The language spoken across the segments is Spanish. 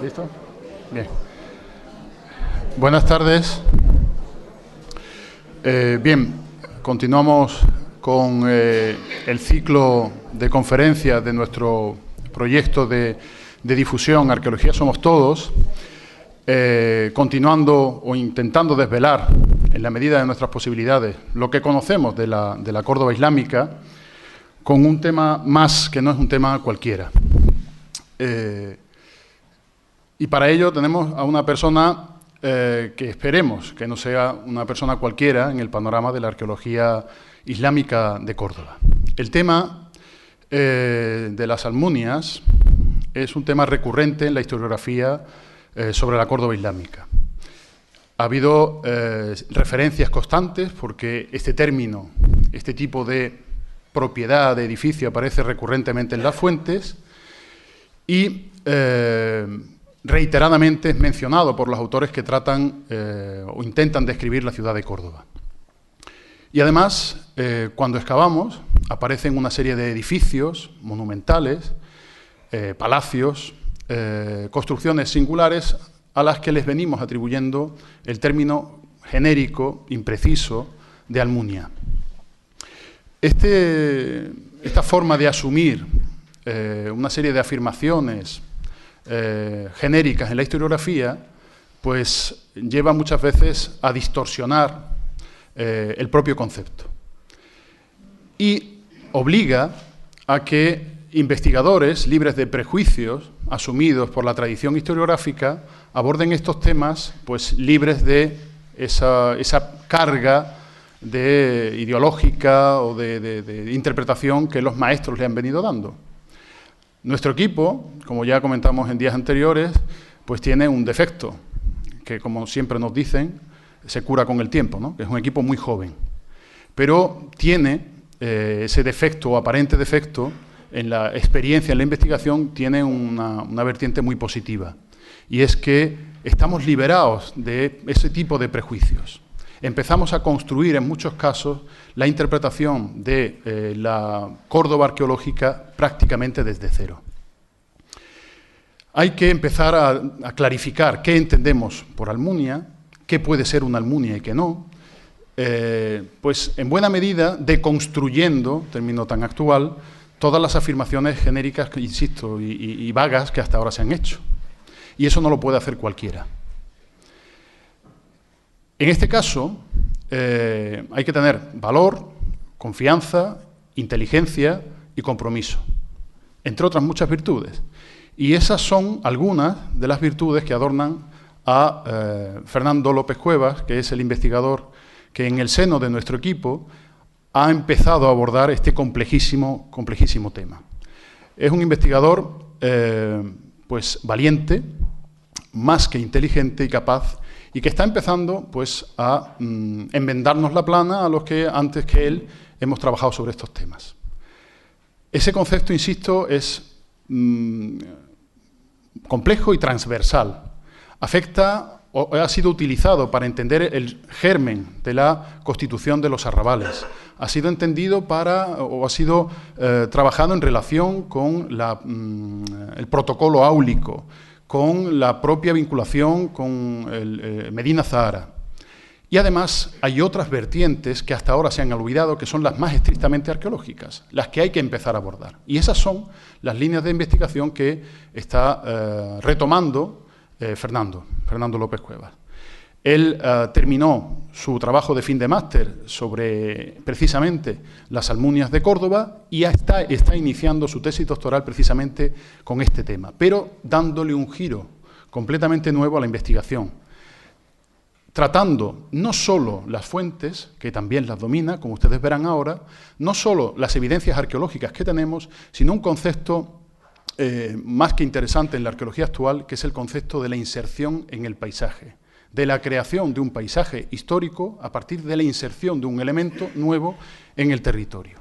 ¿Listo? Bien. Buenas tardes. Bien, continuamos con el ciclo de conferencias de nuestro proyecto de difusión Arqueología Somos Todos, continuando o intentando desvelar, en la medida de nuestras posibilidades, lo que conocemos de la Córdoba islámica, con un tema más que no es un tema cualquiera. Y para ello tenemos a una persona que esperemos que no sea una persona cualquiera en el panorama de la arqueología islámica de Córdoba. El tema de las almunias es un tema recurrente en la historiografía sobre la Córdoba islámica. Ha habido referencias constantes porque este término, este tipo de propiedad de edificio aparece recurrentemente en las fuentes y reiteradamente es mencionado por los autores que tratan o intentan describir la ciudad de Córdoba. Y además, cuando excavamos, aparecen una serie de edificios monumentales, palacios, construcciones singulares a las que les venimos atribuyendo el término genérico, impreciso, de Almunia. Esta forma de asumir una serie de afirmaciones genéricas en la historiografía, pues lleva muchas veces a distorsionar el propio concepto y obliga a que investigadores libres de prejuicios asumidos por la tradición historiográfica aborden estos temas pues libres de esa carga ideológica o de interpretación que los maestros le han venido dando. Nuestro equipo, como ya comentamos en días anteriores, pues tiene un defecto, que como siempre nos dicen, se cura con el tiempo, ¿no? Que es un equipo muy joven. Pero tiene ese defecto o aparente defecto en la experiencia, en la investigación, tiene una vertiente muy positiva. Y es que estamos liberados de ese tipo de prejuicios. Empezamos a construir, en muchos casos, la interpretación de la Córdoba arqueológica prácticamente desde cero. Hay que empezar a clarificar qué entendemos por Almunia, qué puede ser una Almunia y qué no, pues en buena medida deconstruyendo, término tan actual, todas las afirmaciones genéricas, insisto, y vagas que hasta ahora se han hecho. Y eso no lo puede hacer cualquiera. En este caso, hay que tener valor, confianza, inteligencia y compromiso, entre otras muchas virtudes. Y esas son algunas de las virtudes que adornan a Fernando López Cuevas, que es el investigador que en el seno de nuestro equipo ha empezado a abordar este complejísimo tema. Es un investigador pues valiente, más que inteligente y capaz, y que está empezando pues, a enmendarnos la plana a los que antes que él hemos trabajado sobre estos temas. Ese concepto, insisto, es complejo y transversal. Afecta o ha sido utilizado para entender el germen de la constitución de los arrabales. Ha sido entendido ha sido trabajado en relación con el protocolo áulico, con la propia vinculación con Medina Zahara. Y además hay otras vertientes que hasta ahora se han olvidado, que son las más estrictamente arqueológicas, las que hay que empezar a abordar. Y esas son las líneas de investigación que está retomando Fernando López Cuevas. Él terminó su trabajo de fin de máster sobre precisamente las Almunias de Córdoba y está iniciando su tesis doctoral precisamente con este tema, pero dándole un giro completamente nuevo a la investigación, tratando no solo las fuentes, que también las domina, como ustedes verán ahora, no solo las evidencias arqueológicas que tenemos, sino un concepto más que interesante en la arqueología actual, que es el concepto de la inserción en el paisaje, de la creación de un paisaje histórico a partir de la inserción de un elemento nuevo en el territorio.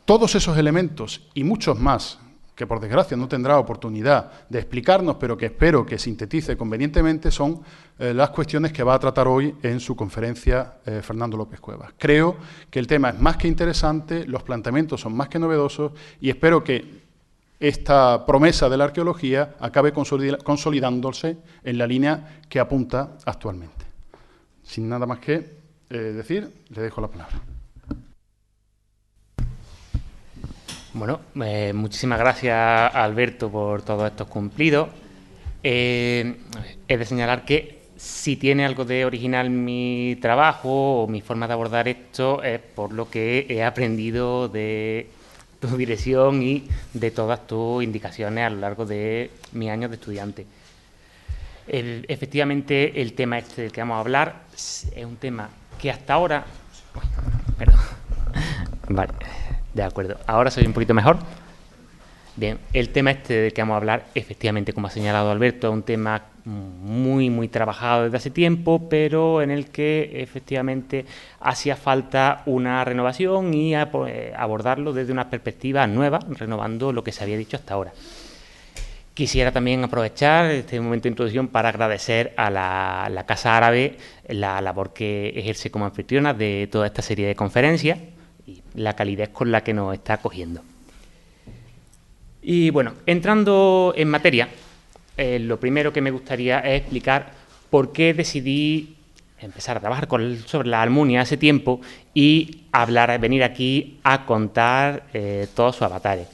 Todos esos elementos y muchos más, que por desgracia no tendrá oportunidad de explicarnos, pero que espero que sintetice convenientemente, son las cuestiones que va a tratar hoy en su conferencia Fernando López Cuevas. Creo que el tema es más que interesante, los planteamientos son más que novedosos y espero que esta promesa de la arqueología acabe consolidándose en la línea que apunta actualmente. Sin nada más que decir, le dejo la palabra. Bueno, muchísimas gracias, Alberto, por todos estos cumplidos. He de señalar que si tiene algo de original mi trabajo o mi forma de abordar esto es por lo que he aprendido de tu dirección y de todas tus indicaciones a lo largo de mis años de estudiante. Efectivamente, el tema este del que vamos a hablar es un tema que hasta ahora... Perdón. Vale, de acuerdo. Ahora soy un poquito mejor. Bien, el tema este del que vamos a hablar, efectivamente, como ha señalado Alberto, es un tema muy trabajado desde hace tiempo, pero en el que efectivamente hacía falta una renovación y abordarlo desde una perspectiva nueva, renovando lo que se había dicho hasta ahora. Quisiera también aprovechar este momento de introducción para agradecer a la Casa Árabe la labor que ejerce como anfitriona de toda esta serie de conferencias y la calidez con la que nos está acogiendo. Y bueno, entrando en materia, lo primero que me gustaría es explicar por qué decidí empezar a trabajar sobre la Almunia hace tiempo y venir aquí a contar todos sus avatares.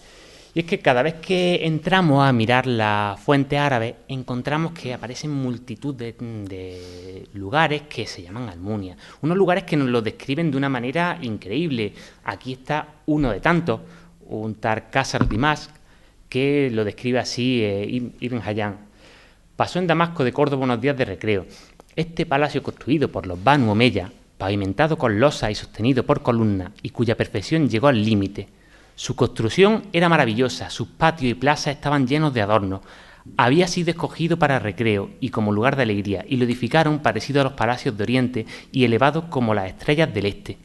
Y es que cada vez que entramos a mirar la fuente árabe, encontramos que aparecen multitud de lugares que se llaman Almunia. Unos lugares que nos los describen de una manera increíble. Aquí está uno de tantos, un Tar Qasr Dimash, que lo describe así Ibn Hayyan. Pasó en Damasco de Córdoba unos días de recreo. Este palacio construido por los Banu Omeya, pavimentado con losas y sostenido por columnas, y cuya perfección llegó al límite. Su construcción era maravillosa, sus patios y plazas estaban llenos de adornos. Había sido escogido para recreo y como lugar de alegría, y lo edificaron parecido a los palacios de Oriente y elevado como las estrellas del Este.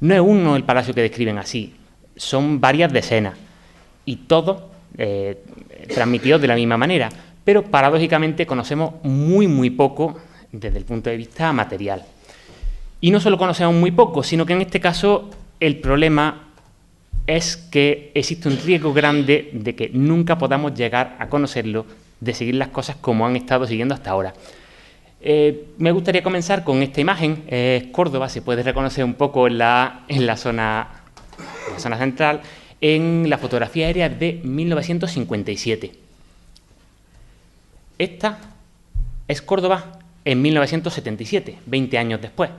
No es uno el palacio que describen así, son varias decenas, y todos transmitidos de la misma manera, pero paradójicamente conocemos muy poco desde el punto de vista material. Y no solo conocemos muy poco, sino que en este caso el problema es que existe un riesgo grande de que nunca podamos llegar a conocerlo, de seguir las cosas como han estado siguiendo hasta ahora. Me gustaría comenzar con esta imagen. Córdoba se puede reconocer un poco en la zona central, en la fotografía aérea de 1957. Esta es Córdoba en 1977, 20 años después.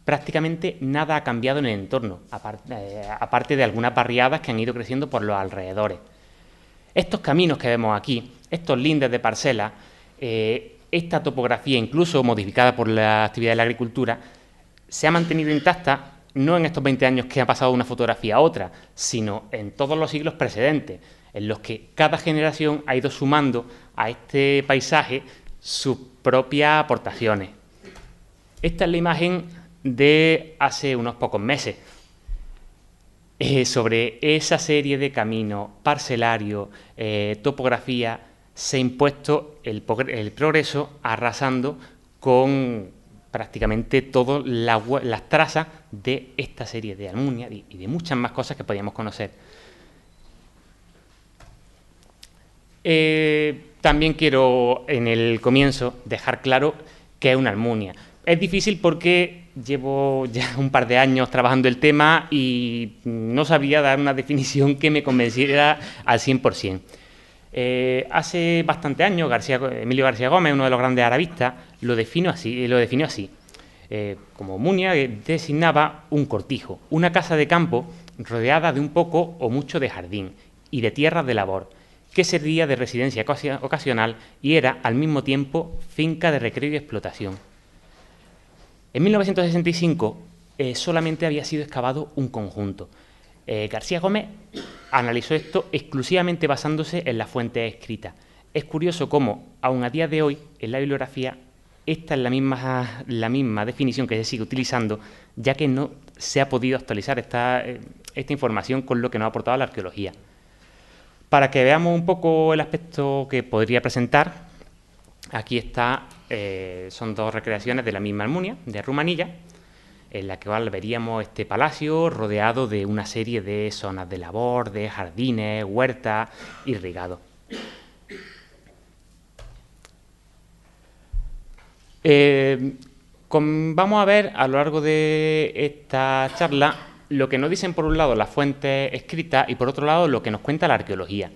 Prácticamente nada ha cambiado en el entorno, aparte de algunas barriadas que han ido creciendo por los alrededores. Estos caminos que vemos aquí, estos lindes de parcelas, esta topografía, incluso modificada por la actividad de la agricultura, se ha mantenido intacta no en estos 20 años que ha pasado de una fotografía a otra, sino en todos los siglos precedentes, en los que cada generación ha ido sumando a este paisaje sus propias aportaciones. Esta es la imagen de hace unos pocos meses, sobre esa serie de caminos, parcelarios, topografía, se ha impuesto el progreso arrasando con prácticamente todas las trazas de esta serie de Almunia y de muchas más cosas que podíamos conocer. También quiero en el comienzo dejar claro qué es una Almunia. Es difícil porque llevo ya un par de años trabajando el tema y no sabía dar una definición que me convenciera al 100%. Hace bastante años, Emilio García Gómez, uno de los grandes arabistas, lo definió así. Como Munia designaba un cortijo, una casa de campo rodeada de un poco o mucho de jardín y de tierras de labor, que servía de residencia ocasional y era al mismo tiempo finca de recreo y explotación. En 1965 solamente había sido excavado un conjunto. García Gómez analizó esto exclusivamente basándose en las fuentes escritas. Es curioso cómo, aun a día de hoy, en la bibliografía, esta es la misma definición que se sigue utilizando, ya que no se ha podido actualizar esta información con lo que nos ha aportado la arqueología. Para que veamos un poco el aspecto que podría presentar, aquí son dos recreaciones de la misma Almunia, de Rumanilla, en la cual veríamos este palacio rodeado de una serie de zonas de labor, de jardines, huertas, irrigados. Vamos a ver a lo largo de esta charla lo que nos dicen por un lado las fuentes escritas y por otro lado lo que nos cuenta la arqueología.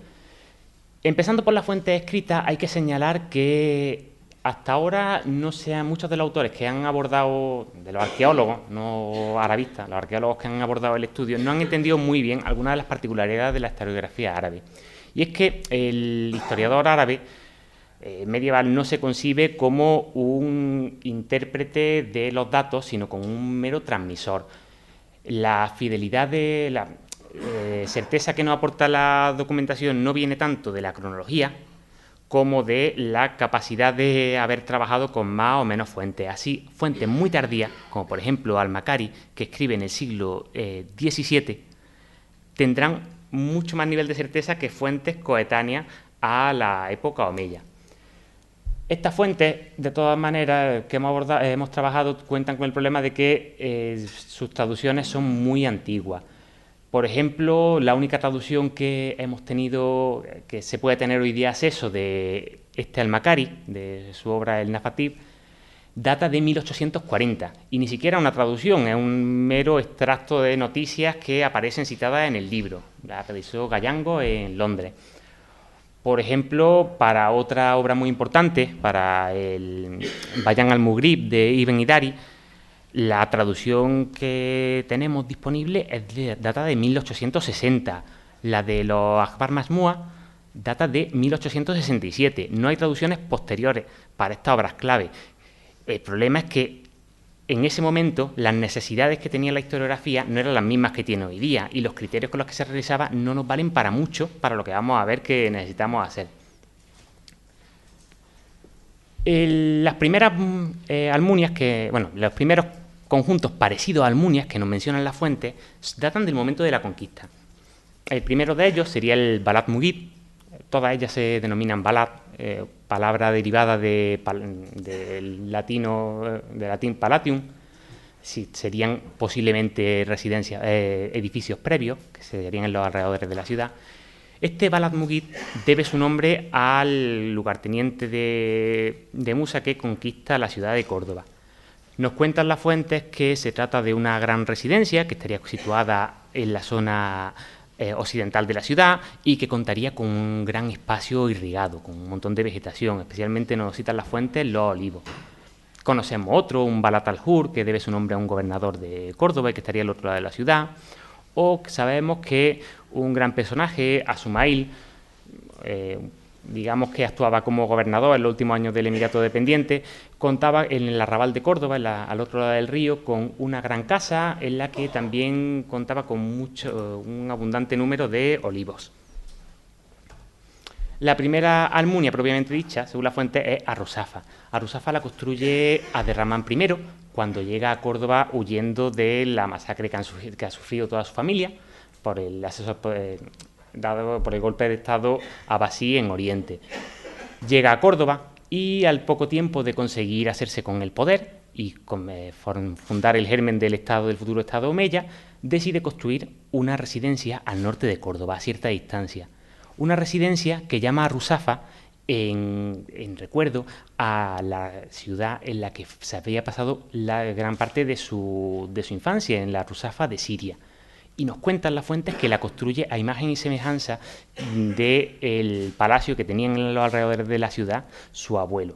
Empezando por las fuentes escritas, hay que señalar que hasta ahora muchos de los autores que han abordado, de los arqueólogos, no arabistas, los arqueólogos que han abordado el estudio, no han entendido muy bien algunas de las particularidades de la historiografía árabe. Y es que el historiador árabe medieval no se concibe como un intérprete de los datos, sino como un mero transmisor. La fidelidad de la certeza que nos aporta la documentación no viene tanto de la cronología como de la capacidad de haber trabajado con más o menos fuentes. Así, fuentes muy tardías, como por ejemplo Al-Makari, que escribe en el siglo XVII, tendrán mucho más nivel de certeza que fuentes coetáneas a la época omeya. Estas fuentes, de todas maneras, que hemos trabajado, cuentan con el problema de que sus traducciones son muy antiguas. Por ejemplo, la única traducción que hemos tenido, que se puede tener hoy día acceso de Al-Makari, de su obra El Nafatib, data de 1840, y ni siquiera una traducción, es un mero extracto de noticias que aparecen citadas en el libro. La realizó Gallango en Londres. Por ejemplo, para otra obra muy importante, para el Bayan al-Mughrib de Ibn Hidari, la traducción que tenemos disponible data de 1860. La de los Akhbar Masmua data de 1867. No hay traducciones posteriores para estas obras clave. El problema es que en ese momento las necesidades que tenía la historiografía no eran las mismas que tiene hoy día y los criterios con los que se realizaba no nos valen para mucho para lo que vamos a ver que necesitamos hacer. Las primeras almunias los primeros conjuntos parecidos a almunias que nos mencionan las fuentes datan del momento de la conquista. El primero de ellos sería el Balad Mughib. Todas ellas se denominan Balad, palabra derivada del latín palatium. Sí, serían posiblemente edificios previos que se harían en los alrededores de la ciudad. Este Balad Mughib debe su nombre al lugarteniente de Musa que conquista la ciudad de Córdoba. Nos cuentan las fuentes que se trata de una gran residencia que estaría situada en la zona occidental de la ciudad y que contaría con un gran espacio irrigado, con un montón de vegetación, especialmente nos citan las fuentes los olivos. Conocemos otro, un Balat al-Hur, que debe su nombre a un gobernador de Córdoba y que estaría al otro lado de la ciudad, o sabemos que un gran personaje, Asumail, digamos que actuaba como gobernador en los últimos años del Emirato dependiente, contaba en el arrabal de Córdoba, al otro lado del río, con una gran casa en la que también contaba con un abundante número de olivos. La primera almunia propiamente dicha, según la fuente, es Arrusafa. Arrusafa la construye Abderramán I cuando llega a Córdoba huyendo de la masacre que ha sufrido toda su familia por el dado por el golpe de Estado abasí en Oriente. Llega a Córdoba y al poco tiempo de conseguir hacerse con el poder y fundar el germen del futuro Estado omeya, decide construir una residencia al norte de Córdoba, a cierta distancia. Una residencia que llama Ruzafa en recuerdo a la ciudad en la que se había pasado la gran parte de su infancia, en la Ruzafa de Siria. Y nos cuentan las fuentes que la construye a imagen y semejanza del palacio que tenían en los alrededores de la ciudad su abuelo.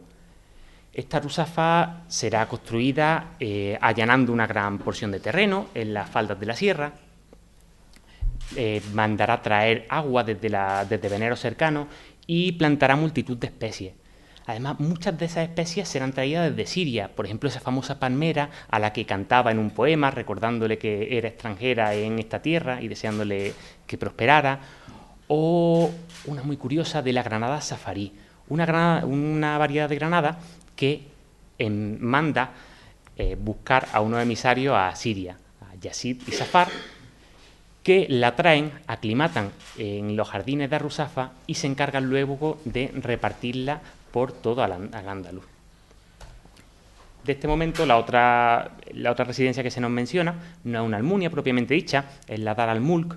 Esta Ruzafa será construida allanando una gran porción de terreno en las faldas de la sierra. Mandará traer agua desde veneros cercanos y plantará multitud de especies. Además, muchas de esas especies serán traídas desde Siria, por ejemplo, esa famosa palmera a la que cantaba en un poema, recordándole que era extranjera en esta tierra y deseándole que prosperara, o una muy curiosa de la granada safarí, una variedad de granada que manda buscar a unos emisarios a Siria, a Yazid y Safar, que la traen, aclimatan en los jardines de Arruzafa y se encargan luego de repartirla por todo al Andaluz. de este momento, la otra residencia que se nos menciona no es una almunia propiamente dicha, es la Dar al-Mulk,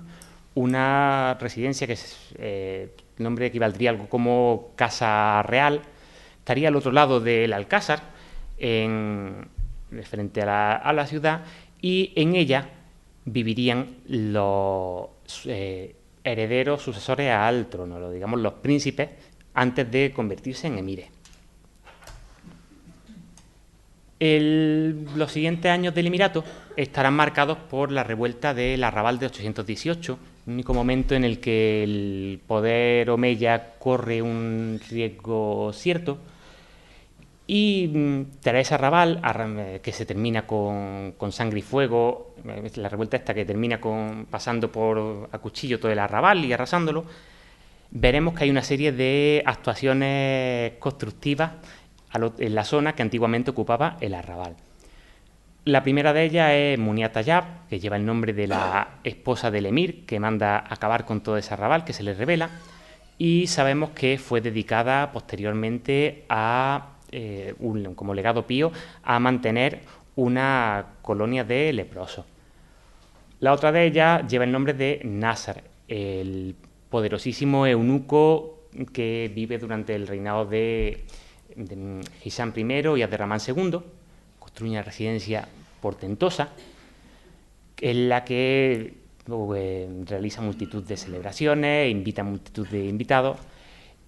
una residencia que el nombre equivaldría a algo como Casa Real, estaría al otro lado del Alcázar, frente a la ciudad, y en ella vivirían los herederos sucesores al trono, digamos los príncipes, antes de convertirse en emires. Los siguientes años del Emirato estarán marcados por la revuelta del Arrabal de 818, el único momento en el que el poder omeya corre un riesgo cierto. Y tras ese arrabal, que se termina con sangre y fuego, la revuelta esta que termina pasando a cuchillo todo el arrabal y arrasándolo, veremos que hay una serie de actuaciones constructivas en la zona que antiguamente ocupaba el arrabal. La primera de ellas es Muniat Tayab, que lleva el nombre de la esposa del emir, que manda acabar con todo ese arrabal que se le revela, y sabemos que fue dedicada posteriormente como legado pío, a mantener una colonia de leprosos. La otra de ellas lleva el nombre de Nasr, el poderosísimo eunuco que vive durante el reinado de Hisham I y Abderramán II. Construye una residencia portentosa en la que realiza multitud de celebraciones, invita a multitud de invitados.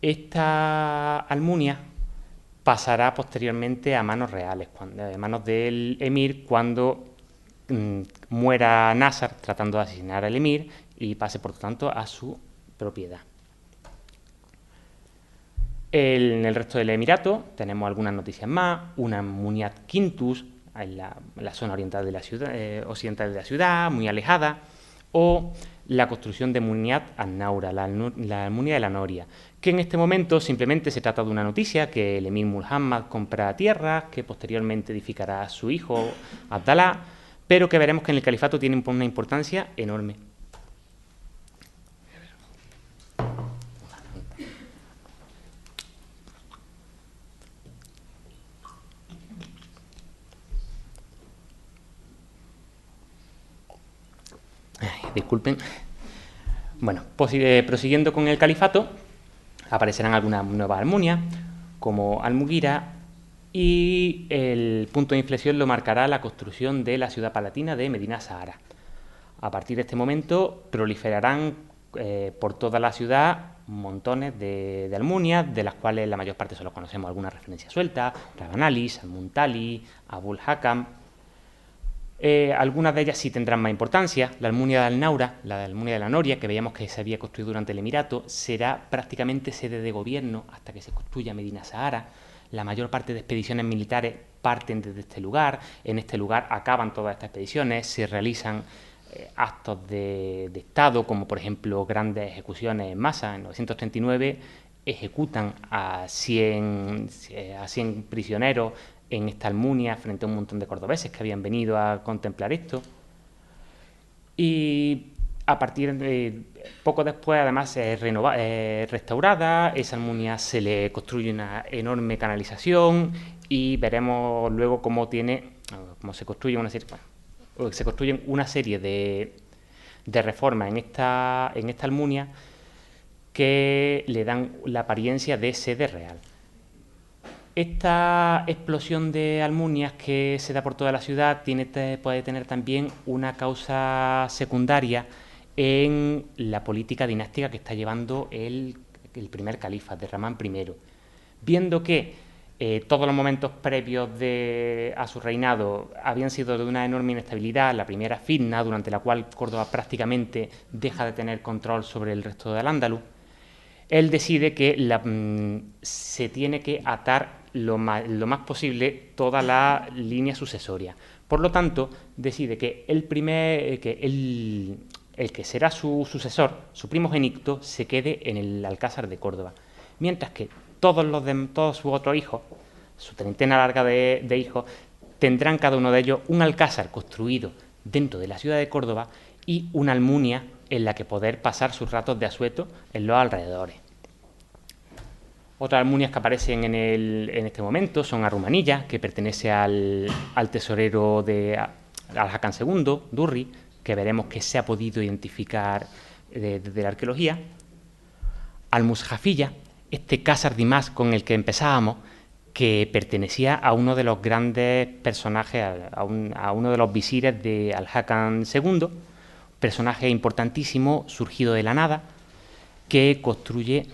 Esta almunia pasará posteriormente a manos reales, a manos del emir, cuando muera Nasr tratando de asesinar al emir y pase por tanto a su propiedad. En el resto del Emirato tenemos algunas noticias más, una Muniat Quintus en la zona oriental de la ciudad, muy alejada, o la construcción de Muniat an-Naura, la almunia de la Noria, que en este momento simplemente se trata de una noticia que el emir Muhammad compra tierras, que posteriormente edificará a su hijo Abdalá, pero que veremos que en el califato tiene una importancia enorme. Disculpen. Bueno, prosiguiendo con el califato, aparecerán algunas nuevas almunias, como Al-Mughira, y el punto de inflexión lo marcará la construcción de la ciudad palatina de Medina Sahara. A partir de este momento proliferarán por toda la ciudad montones de almunias, de las cuales la mayor parte solo conocemos algunas referencias sueltas: Rabanalis, Al-Muntali, Abul Hakam. Algunas de ellas sí tendrán más importancia. La almunia de Al-Naura, la almunia de la Noria, que veíamos que se había construido durante el Emirato, será prácticamente sede de gobierno hasta que se construya Medina Sahara. La mayor parte de expediciones militares parten desde este lugar. En este lugar acaban todas estas expediciones, se realizan actos de Estado, como por ejemplo grandes ejecuciones en masa. En 939 ejecutan a 100 prisioneros en esta almunia frente a un montón de cordobeses que habían venido a contemplar esto. Y a partir de poco después, además, es restaurada. Esa almunia se le construye una enorme canalización y veremos luego cómo se construye una serie de reformas en esta almunia que le dan la apariencia de sede real. Esta explosión de almunias que se da por toda la ciudad puede tener también una causa secundaria en la política dinástica que está llevando el primer califa, Abderramán I. Viendo que todos los momentos previos a su reinado habían sido de una enorme inestabilidad, la primera fitna, durante la cual Córdoba prácticamente deja de tener control sobre el resto del Al-Ándalus, él decide que se tiene que atar lo más posible toda la línea sucesoria. Por lo tanto, decide que el que será su sucesor, su primogénito, se quede en el Alcázar de Córdoba, mientras que todos sus otros hijos, su treintena larga de hijos, tendrán cada uno de ellos un alcázar construido dentro de la ciudad de Córdoba y una almunia en la que poder pasar sus ratos de asueto en los alrededores. Otras almunias que aparecen en este momento son Arrumanilla, que pertenece al tesorero de Al-Hakam II, Durri, que veremos que se ha podido identificar desde la arqueología. Al-Mushafilla, este Qasar Dimas con el que empezábamos, que pertenecía a uno de los grandes personajes, a uno de los visires de Al-Hakam II, personaje importantísimo, surgido de la nada, que construye...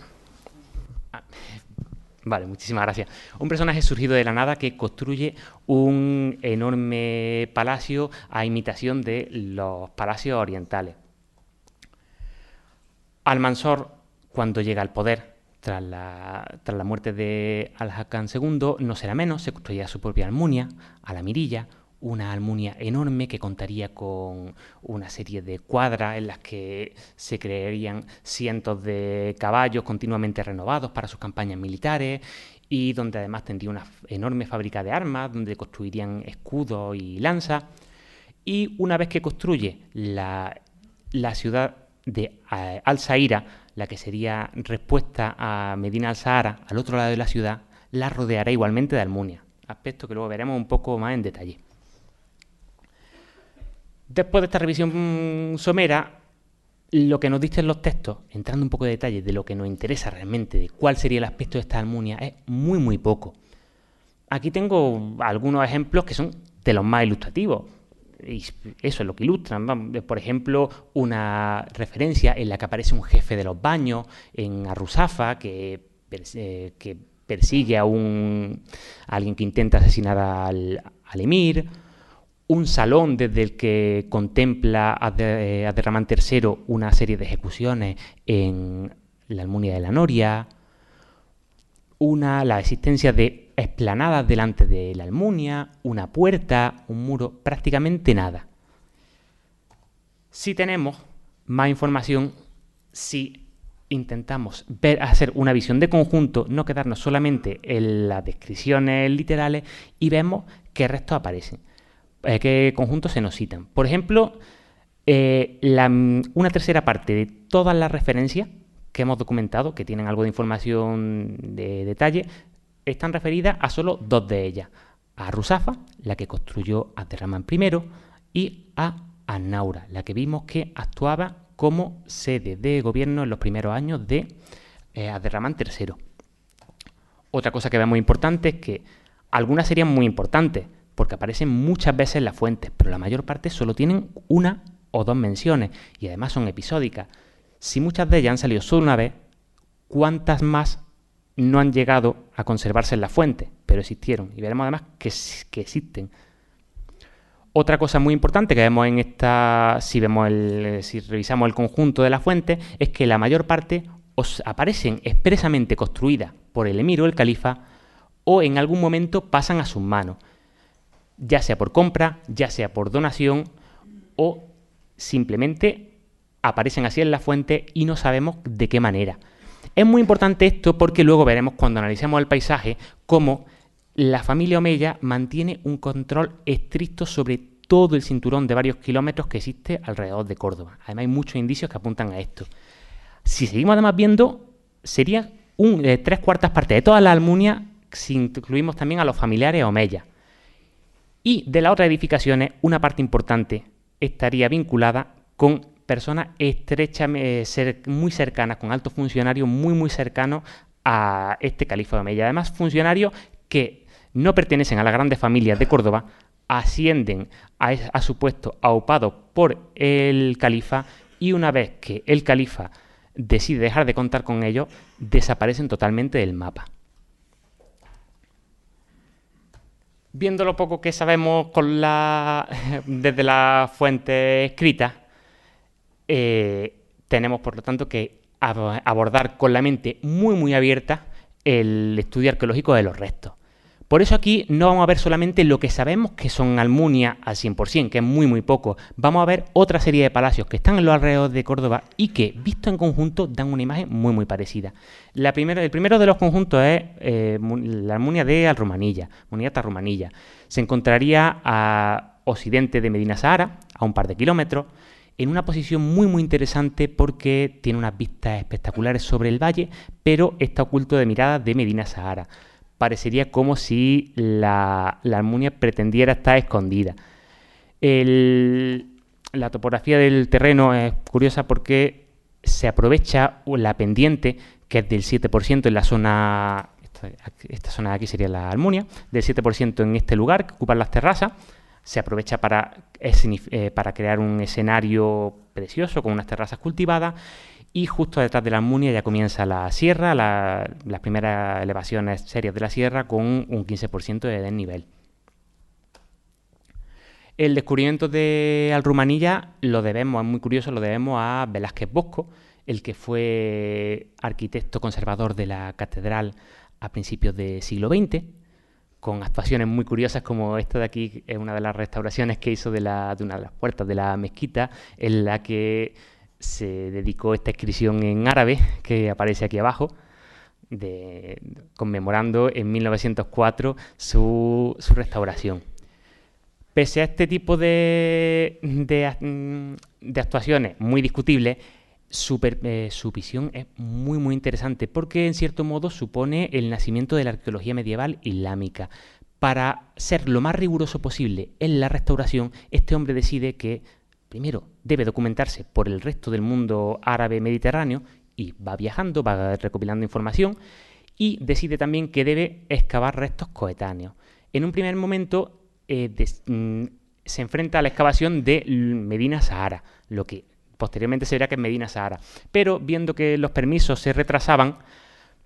Vale, muchísimas gracias. Un personaje surgido de la nada que construye un enorme palacio a imitación de los palacios orientales. Al-Mansur, cuando llega al poder, tras la muerte de Al-Hakam II, no será menos, se construirá su propia almunia, Al-Amirilla, una almunia enorme que contaría con una serie de cuadras en las que se crearían cientos de caballos continuamente renovados para sus campañas militares y donde además tendría una enorme fábrica de armas, donde construirían escudos y lanzas. Y una vez que construye la ciudad de Al-Saira, la que sería respuesta a Medina al-Sahara, al otro lado de la ciudad, la rodeará igualmente de almunia, aspecto que luego veremos un poco más en detalle. Después de esta revisión somera, lo que nos dicen los textos, entrando un poco de detalle de lo que nos interesa realmente, de cuál sería el aspecto de esta almunia, es muy poco. Aquí tengo algunos ejemplos que son de los más ilustrativos, y eso es lo que ilustran. Por ejemplo, una referencia en la que aparece un jefe de los baños en Arrusafa que persigue a alguien que intenta asesinar al emir. Un salón desde el que contempla Abderramán III una serie de ejecuciones en la Almunia de la Noria. La existencia de explanadas delante de la Almunia, una puerta, un muro, prácticamente nada. Si tenemos más información, si intentamos hacer una visión de conjunto, no quedarnos solamente en las descripciones literales y vemos qué restos aparecen. ¿Qué conjuntos se nos citan? Por ejemplo, una tercera parte de todas las referencias que hemos documentado, que tienen algo de información de detalle, están referidas a solo dos de ellas. A Ruzafa, la que construyó Abderramán I, y a An-Naura, la que vimos que actuaba como sede de gobierno en los primeros años de Abderramán III. Otra cosa que vemos importante es que algunas serían muy importantes, porque aparecen muchas veces en las fuentes, pero la mayor parte solo tienen una o dos menciones, y además son episódicas. Si muchas de ellas han salido solo una vez, ¿cuántas más no han llegado a conservarse en las fuentes? Pero existieron, y veremos además que existen. Otra cosa muy importante que vemos en esta, si revisamos el conjunto de las fuentes, es que la mayor parte aparecen expresamente construidas por el emir o el califa, o en algún momento pasan a sus manos, ya sea por compra, ya sea por donación, o simplemente aparecen así en la fuente y no sabemos de qué manera. Es muy importante esto porque luego veremos cuando analicemos el paisaje cómo la familia Omeya mantiene un control estricto sobre todo el cinturón de varios kilómetros que existe alrededor de Córdoba. Además hay muchos indicios que apuntan a esto. Si seguimos además viendo, sería 3/4 partes de toda la Almunia si incluimos también a los familiares Omeya. Y de las otras edificaciones, una parte importante estaría vinculada con personas muy cercanas, con altos funcionarios muy cercanos a este califa de Omeya. Además, funcionarios que no pertenecen a las grandes familias de Córdoba, ascienden a su puesto aupados por el califa, y una vez que el califa decide dejar de contar con ellos, desaparecen totalmente del mapa. Viendo lo poco que sabemos desde la fuente escrita, tenemos por lo tanto que abordar con la mente muy abierta el estudio arqueológico de los restos. Por eso aquí no vamos a ver solamente lo que sabemos que son Almunia al 100%, que es muy poco. Vamos a ver otra serie de palacios que están en los alrededores de Córdoba y que, visto en conjunto, dan una imagen muy parecida. El primero de los conjuntos es la Almunia de Al-Rumanilla, Muniata Rumanilla. Se encontraría a occidente de Medina Sahara, a un par de kilómetros. en una posición muy interesante porque tiene unas vistas espectaculares sobre el valle, pero está oculto de mirada de Medina Sahara. Parecería como si la Almunia pretendiera estar escondida. La topografía del terreno es curiosa porque se aprovecha la pendiente, que es del 7% en la zona, esta zona de aquí sería la Almunia, del 7% en este lugar que ocupan las terrazas. Se aprovecha para crear un escenario precioso con unas terrazas cultivadas, y justo detrás de la Almunia ya comienza la sierra, las primeras elevaciones serias de la sierra, con un 15% de desnivel. El descubrimiento de Alrumanilla lo debemos, es muy curioso, lo debemos a Velázquez Bosco, el que fue arquitecto conservador de la catedral a principios del siglo XX, con actuaciones muy curiosas como esta de aquí, es una de las restauraciones que hizo de una de las puertas de la mezquita, en la que se dedicó esta inscripción en árabe que aparece aquí abajo, conmemorando en 1904 su restauración. Pese a este tipo de actuaciones muy discutibles, su visión es muy interesante, porque en cierto modo supone el nacimiento de la arqueología medieval islámica. Para ser lo más riguroso posible en la restauración, este hombre decide que, primero, debe documentarse por el resto del mundo árabe mediterráneo, y va viajando, va recopilando información, y decide también que debe excavar restos coetáneos. En un primer momento se enfrenta a la excavación de Medina Sahara, lo que posteriormente se verá que es Medina Sahara, pero viendo que los permisos se retrasaban,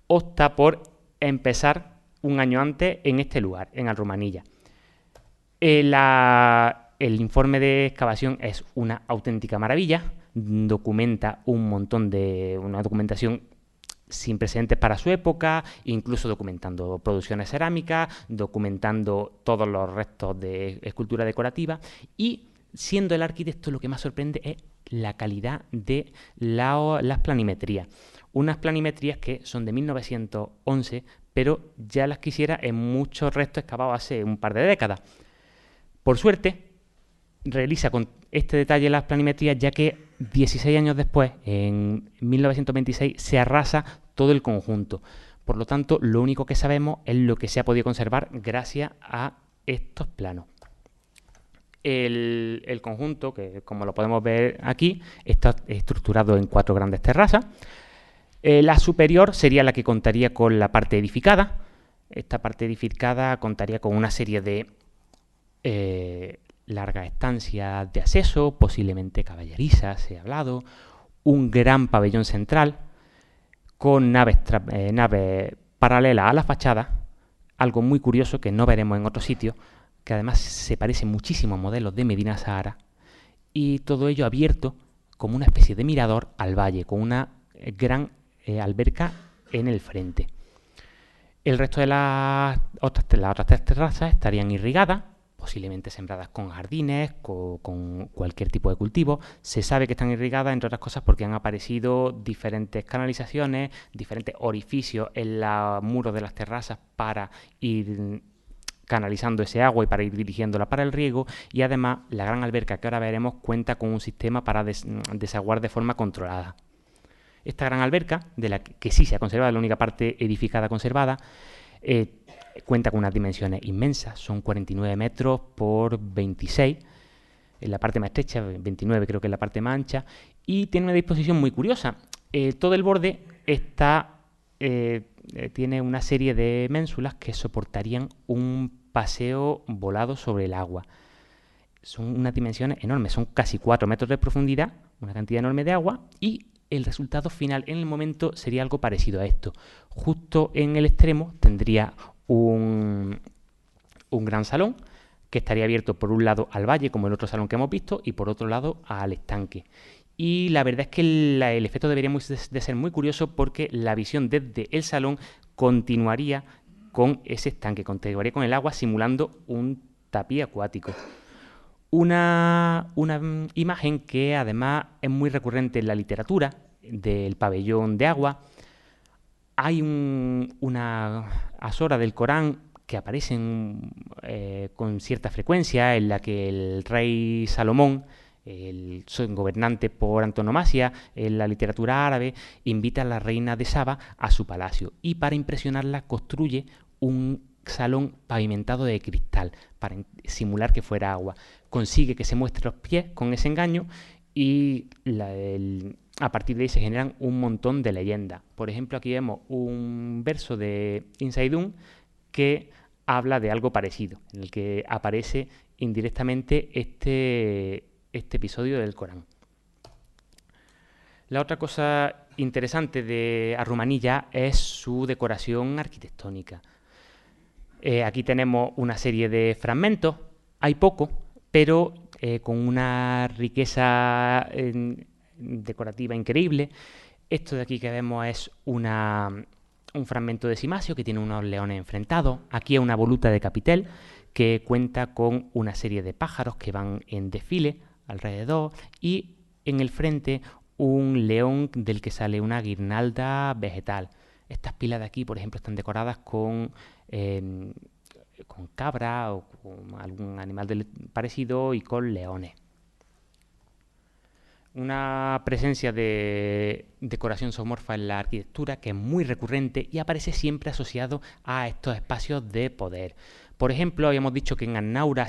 opta por empezar un año antes en este lugar, en Alrumanilla. El informe de excavación es una auténtica maravilla, documenta una documentación sin precedentes para su época, incluso documentando producciones cerámicas, documentando todos los restos de escultura decorativa, y siendo el arquitecto lo que más sorprende es la calidad de las planimetrías. Unas planimetrías que son de 1911, pero ya las quisiera en muchos restos excavados hace un par de décadas. Por suerte, realiza con este detalle las planimetrías, ya que 16 años después, en 1926, se arrasa todo el conjunto. Por lo tanto, lo único que sabemos es lo que se ha podido conservar gracias a estos planos. El conjunto, que como lo podemos ver aquí, está estructurado en 4 grandes terrazas. La superior sería la que contaría con la parte edificada. Esta parte edificada contaría con una serie de largas estancias de acceso, posiblemente caballerizas, se ha hablado, un gran pabellón central con naves paralelas a la fachada, algo muy curioso que no veremos en otros sitios, que además se parece muchísimo a modelos de Medina Sahara, y todo ello abierto como una especie de mirador al valle, con una gran alberca en el frente. El resto de las otras 3 terrazas estarían irrigadas, posiblemente sembradas con jardines, con cualquier tipo de cultivo. Se sabe que están irrigadas, entre otras cosas, porque han aparecido diferentes canalizaciones, diferentes orificios en los muros de las terrazas para ir canalizando ese agua y para ir dirigiéndola para el riego, y además la gran alberca que ahora veremos cuenta con un sistema para desaguar de forma controlada. Esta gran alberca, de la que sí se ha conservado, la única parte edificada conservada, cuenta con unas dimensiones inmensas, son 49 metros por 26, en la parte más estrecha, 29 creo que es la parte más ancha, y tiene una disposición muy curiosa. Todo el borde tiene una serie de ménsulas que soportarían un paseo volado sobre el agua. Son unas dimensiones enormes, son casi 4 metros de profundidad, una cantidad enorme de agua, y el resultado final en el momento sería algo parecido a esto. Justo en el extremo tendría un gran salón que estaría abierto por un lado al valle, como el otro salón que hemos visto, y por otro lado al estanque. Y la verdad es que el efecto debería de ser muy curioso, porque la visión desde el salón continuaría con ese estanque, continuaría con el agua simulando un tapiz acuático. Una imagen que además es muy recurrente en la literatura, del pabellón de agua. Hay una asora del Corán que aparecen con cierta frecuencia, en la que el rey Salomón su gobernante por antonomasia en la literatura árabe, invita a la reina de Saba a su palacio y para impresionarla construye un salón pavimentado de cristal para simular que fuera agua. Consigue que se muestre los pies con ese engaño y a partir de ahí se generan un montón de leyendas. Por ejemplo, aquí vemos un verso de Insaidun que habla de algo parecido, en el que aparece indirectamente este episodio del Corán. La otra cosa interesante de Arrumanilla es su decoración arquitectónica. Aquí tenemos una serie de fragmentos, hay poco, pero con una riqueza decorativa increíble. Esto de aquí que vemos es un fragmento de Simasio que tiene unos leones enfrentados. Aquí hay una voluta de capitel que cuenta con una serie de pájaros que van en desfile alrededor y en el frente un león del que sale una guirnalda vegetal. Estas pilas de aquí, por ejemplo, están decoradas con cabra o con algún animal parecido y con leones. Una presencia de decoración zoomorfa en la arquitectura que es muy recurrente y aparece siempre asociado a estos espacios de poder. Por ejemplo, habíamos dicho que en Annaura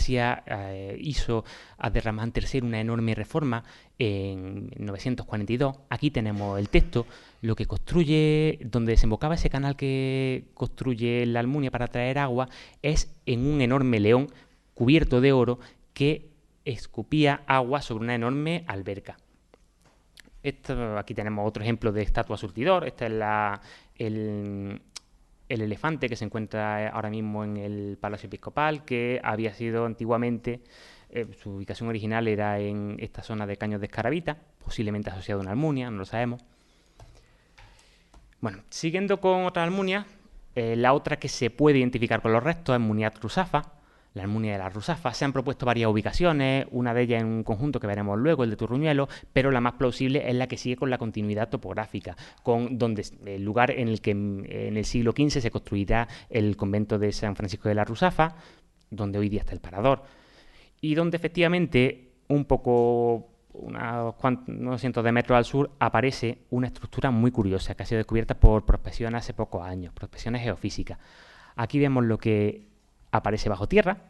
hizo Abderramán III una enorme reforma en 942. Aquí tenemos el texto, lo que construye, donde desembocaba ese canal que construye la Almunia para traer agua, es en un enorme león cubierto de oro que escupía agua sobre una enorme alberca. Aquí tenemos otro ejemplo de estatua surtidor. Esta es el elefante que se encuentra ahora mismo en el Palacio Episcopal, que había sido antiguamente, su ubicación original era en esta zona de Caños de Escaravita, posiblemente asociado a una almunia, no lo sabemos. Bueno, siguiendo con otras almunias, la otra que se puede identificar con los restos es Muniat Ruzafa, la Almunia de la Ruzafa. Se han propuesto varias ubicaciones, una de ellas en un conjunto que veremos luego, el de Turruñuelo, pero la más plausible es la que sigue con la continuidad topográfica, donde el lugar en el que en el siglo XV se construirá el convento de San Francisco de la Ruzafa, donde hoy día está el Parador, y donde efectivamente un poco unos cientos de metros al sur aparece una estructura muy curiosa que ha sido descubierta por prospecciones hace pocos años, prospecciones geofísicas. Aquí vemos lo que aparece bajo tierra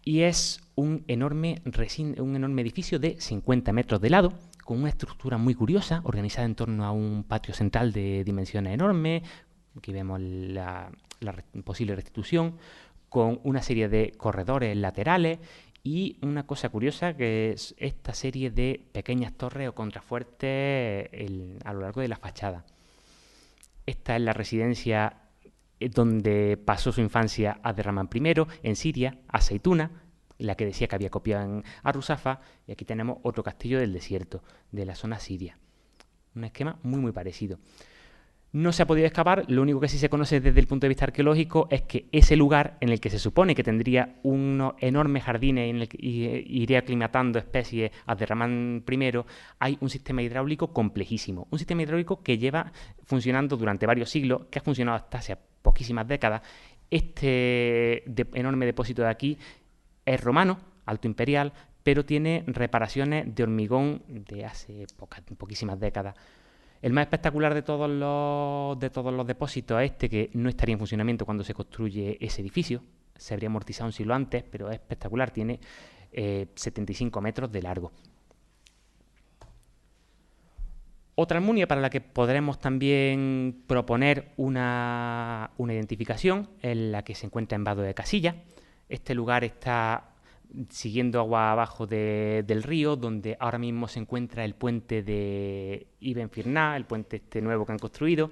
y es un enorme edificio de 50 metros de lado con una estructura muy curiosa organizada en torno a un patio central de dimensiones enormes. Aquí vemos la posible restitución con una serie de corredores laterales y una cosa curiosa que es esta serie de pequeñas torres o contrafuertes a lo largo de la fachada. Esta es la residencia donde pasó su infancia Abderramán I, en Siria, Aceituna, la que decía que había copiado a Ruzafa, y aquí tenemos otro castillo del desierto, de la zona siria. Un esquema muy muy parecido. No se ha podido excavar, lo único que sí se conoce desde el punto de vista arqueológico es que ese lugar en el que se supone que tendría unos enormes jardines en el que iría aclimatando especies Abderramán I, hay un sistema hidráulico complejísimo. Un sistema hidráulico que lleva funcionando durante varios siglos, que ha funcionado hasta hace poquísimas décadas. Este enorme depósito de aquí es romano, alto imperial, pero tiene reparaciones de hormigón de hace poquísimas décadas. El más espectacular de todos los depósitos es que no estaría en funcionamiento cuando se construye ese edificio. Se habría amortizado un siglo antes, pero es espectacular. Tiene 75 metros de largo. Otra almunia para la que podremos también proponer una identificación es la que se encuentra en Vado de Casilla. Este lugar está siguiendo agua abajo del río, donde ahora mismo se encuentra el puente de Ibn Firna, el puente este nuevo que han construido.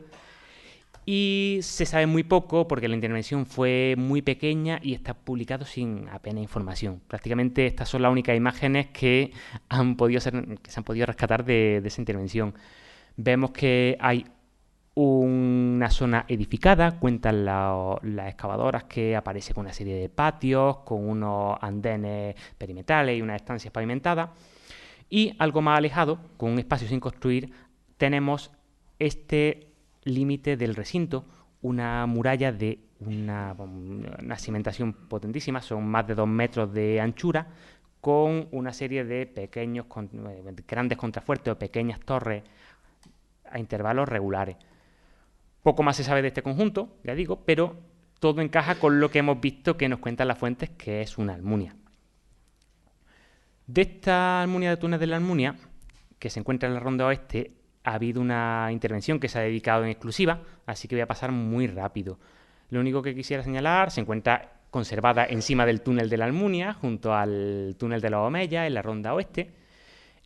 Y se sabe muy poco porque la intervención fue muy pequeña y está publicado sin apenas información. Prácticamente estas son las únicas imágenes que se han podido rescatar de esa intervención. Vemos que hay una zona edificada, cuentan las excavadoras que aparece con una serie de patios, con unos andenes perimetrales y unas estancias pavimentadas. Y algo más alejado, con un espacio sin construir, tenemos este límite del recinto, una muralla de una cimentación potentísima, son más de 2 metros de anchura, con una serie de pequeños, grandes contrafuertes o pequeñas torres a intervalos regulares. Poco más se sabe de este conjunto, ya digo, pero todo encaja con lo que hemos visto que nos cuentan las fuentes, que es una almunia. De esta almunia de Túnez de la Almunia, que se encuentra en la Ronda Oeste, ha habido una intervención que se ha dedicado en exclusiva, así que voy a pasar muy rápido. Lo único que quisiera señalar, se encuentra conservada encima del túnel de la Almunia, junto al túnel de los Omeyas, en la Ronda Oeste.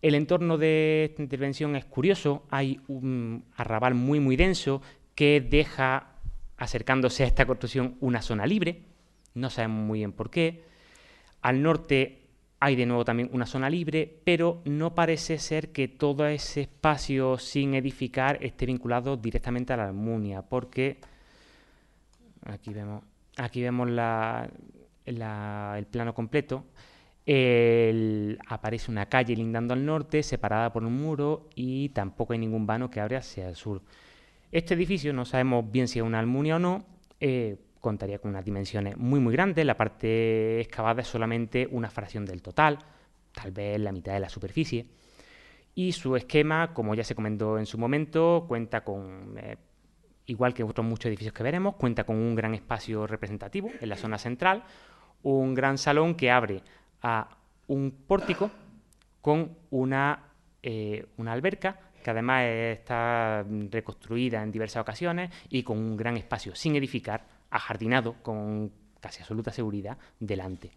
El entorno de esta intervención es curioso, hay un arrabal muy denso que deja, acercándose a esta construcción, una zona libre, no sabemos muy bien por qué. Al norte hay de nuevo también una zona libre, pero no parece ser que todo ese espacio sin edificar esté vinculado directamente a la Almunia, porque aquí vemos el plano completo. Aparece una calle lindando al norte, separada por un muro, y tampoco hay ningún vano que abre hacia el sur. Este edificio, no sabemos bien si es una almunia o no, contaría con unas dimensiones muy grandes. La parte excavada es solamente una fracción del total, tal vez la mitad de la superficie. Y su esquema, como ya se comentó en su momento, cuenta con, igual que otros muchos edificios que veremos, cuenta con un gran espacio representativo en la zona central, un gran salón que abre a un pórtico con una alberca, que además está reconstruida en diversas ocasiones y con un gran espacio sin edificar, ajardinado con casi absoluta seguridad delante.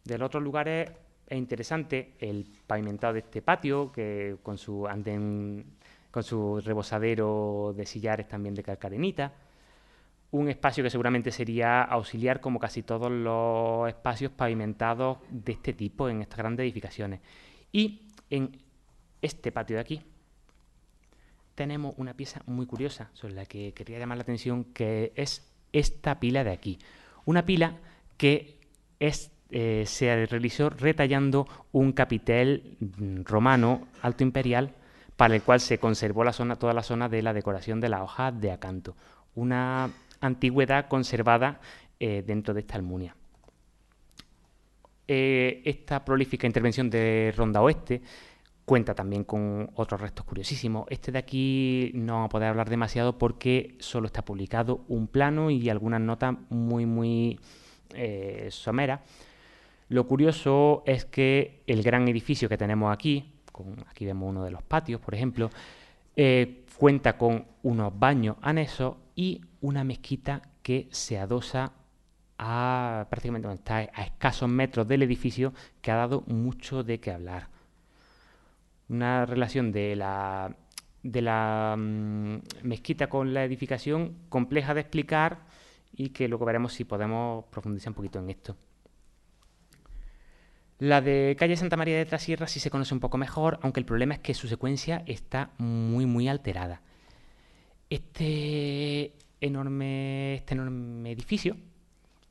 De los otros lugares es interesante el pavimentado de este patio, que con su andén, con su rebosadero de sillares también de calcarenita. Un espacio que seguramente sería auxiliar, como casi todos los espacios pavimentados de este tipo en estas grandes edificaciones. Y en este patio de aquí tenemos una pieza muy curiosa sobre la que quería llamar la atención, que es esta pila de aquí. Una pila que se realizó retallando un capitel romano alto imperial, para el cual se conservó toda la zona de la decoración de las hojas de acanto. Una antigüedad conservada dentro de esta almunia. Esta prolífica intervención de Ronda Oeste cuenta también con otros restos curiosísimos. Este de aquí no vamos a poder hablar demasiado porque solo está publicado un plano y algunas notas muy someras. Lo curioso es que el gran edificio que tenemos aquí vemos uno de los patios, por ejemplo, cuenta con unos baños anexos y una mezquita que se adosa prácticamente donde está, a escasos metros del edificio, que ha dado mucho de qué hablar. Una relación de la mezquita con la edificación compleja de explicar, y que luego veremos si podemos profundizar un poquito en esto. La de calle Santa María de Trasierra sí se conoce un poco mejor, aunque el problema es que su secuencia está muy alterada. Este enorme edificio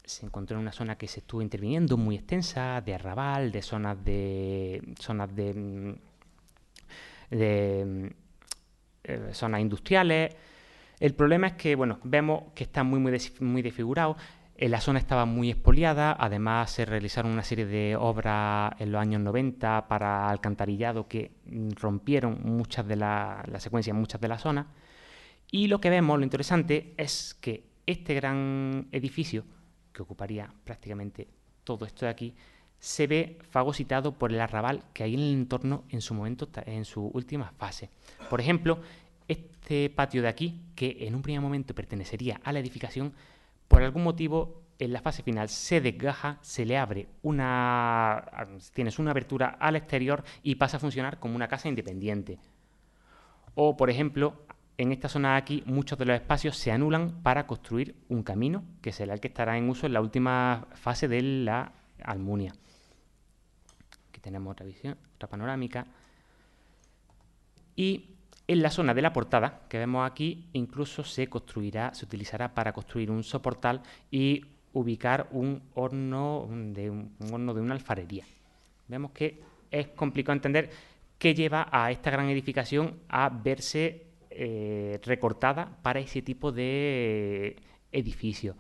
se encontró en una zona que se estuvo interviniendo, muy extensa, de arrabal, de zonas industriales. El problema es que, bueno, vemos que está muy desfigurado. La zona estaba muy expoliada, además se realizaron una serie de obras en los años 90 para alcantarillado que rompieron muchas de la secuencia en muchas de las zonas. Y lo que vemos, lo interesante, es que este gran edificio, que ocuparía prácticamente todo esto de aquí, se ve fagocitado por el arrabal que hay en el entorno en su momento, en su última fase. Por ejemplo, este patio de aquí, que en un primer momento pertenecería a la edificación, por algún motivo en la fase final se desgaja, se le abre tienes una abertura al exterior y pasa a funcionar como una casa independiente. O, por ejemplo, en esta zona de aquí, muchos de los espacios se anulan para construir un camino, que será el que estará en uso en la última fase de la almunia. Aquí tenemos otra visión, otra panorámica. Y en la zona de la portada que vemos aquí, incluso se utilizará para construir un soportal y ubicar un horno de una alfarería. Vemos que es complicado entender qué lleva a esta gran edificación a verse recortada para ese tipo de edificio.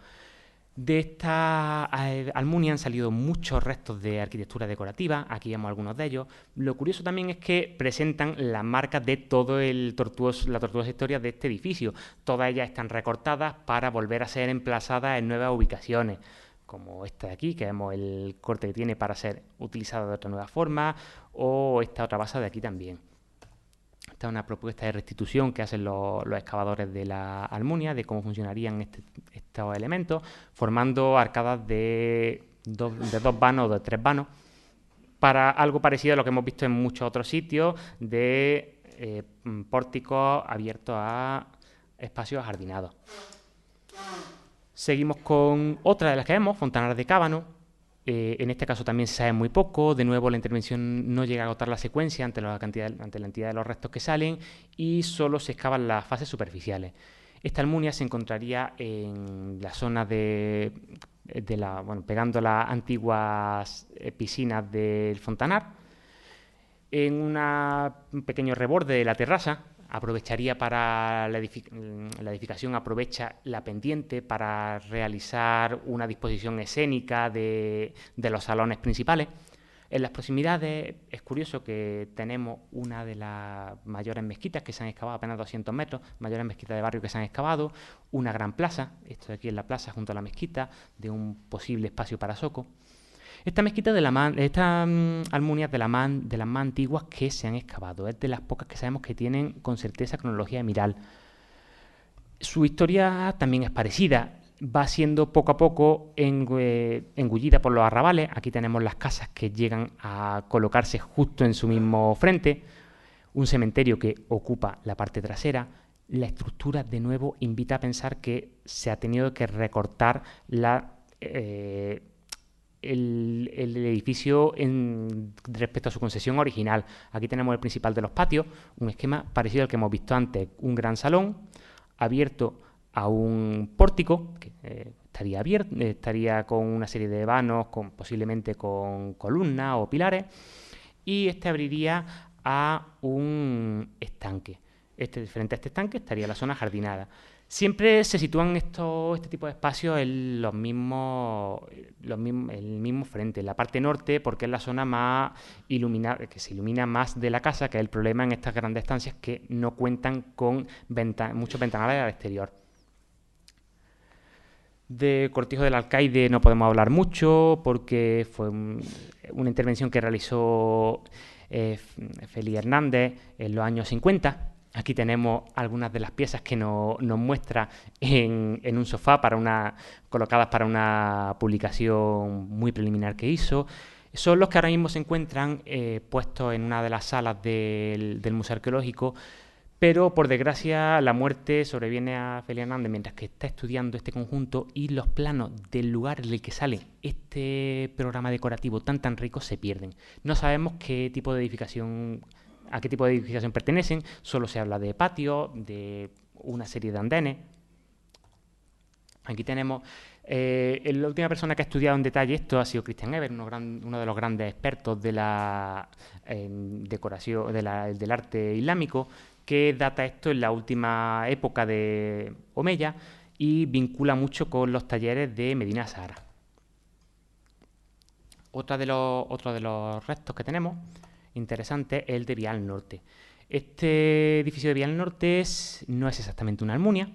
De esta almunia han salido muchos restos de arquitectura decorativa, aquí vemos algunos de ellos. Lo curioso también es que presentan las marcas de todo la tortuosa historia de este edificio. Todas ellas están recortadas para volver a ser emplazadas en nuevas ubicaciones, como esta de aquí, que vemos el corte que tiene para ser utilizada de otra nueva forma, o esta otra base de aquí también. Esta es una propuesta de restitución que hacen los excavadores de la Almunia, de cómo funcionarían estos elementos, formando arcadas de dos vanos o de 3 vanos, para algo parecido a lo que hemos visto en muchos otros sitios, de pórticos abiertos a espacios ajardinados. Seguimos con otra de las que vemos, Fontanar de Cábano. En este caso también se sabe muy poco. De nuevo, la intervención no llega a agotar la secuencia ante la entidad de los restos que salen, y solo se excavan las fases superficiales. Esta almunia se encontraría en la zona pegando las antiguas piscinas del Fontanar, en un pequeño reborde de la terraza. Aprovecharía para la edificación, aprovecha la pendiente para realizar una disposición escénica de los salones principales. En las proximidades es curioso que tenemos una de las mayores mezquitas que se han excavado, apenas 200 metros, mayores mezquitas de barrio que se han excavado, una gran plaza, esto de aquí es la plaza junto a la mezquita, de un posible espacio para soco. Esta mezquita almunia de las más antiguas que se han excavado. Es de las pocas que sabemos que tienen con certeza cronología emiral. Su historia también es parecida. Va siendo poco a poco engullida por los arrabales. Aquí tenemos las casas que llegan a colocarse justo en su mismo frente. Un cementerio que ocupa la parte trasera. La estructura, de nuevo, invita a pensar que se ha tenido que recortar el edificio respecto a su concesión original. Aquí tenemos el principal de los patios, un esquema parecido al que hemos visto antes, un gran salón abierto a un pórtico que estaría con una serie de vanos, posiblemente con columnas o pilares, y este abriría a un estanque. Frente a este estanque estaría la zona jardinada. Siempre se sitúan este tipo de espacios en el mismo frente, en la parte norte, porque es la zona más iluminada, que se ilumina más de la casa, que es el problema en estas grandes estancias que no cuentan con muchos ventanales al exterior. De Cortijo del Alcaide no podemos hablar mucho, porque fue una intervención que realizó Félix Hernández en los años 50. Aquí tenemos algunas de las piezas que nos muestra en un sofá colocadas para una publicación muy preliminar que hizo. Son los que ahora mismo se encuentran puestos en una de las salas del Museo Arqueológico, pero por desgracia la muerte sobreviene a Félix Hernández mientras que está estudiando este conjunto, y los planos del lugar en el que sale este programa decorativo tan rico se pierden. No sabemos a qué tipo de edificación pertenecen. Solo se habla de patio, de una serie de andenes. Aquí tenemos la última persona que ha estudiado en detalle esto ha sido Christian Ebert, uno de los grandes expertos de la decoración del arte islámico, que data esto en la última época de Omeya y vincula mucho con los talleres de Medina Sahara. Otro de los restos que tenemos interesante es el de Vial Norte. Este edificio de Vial Norte no es exactamente una almunia.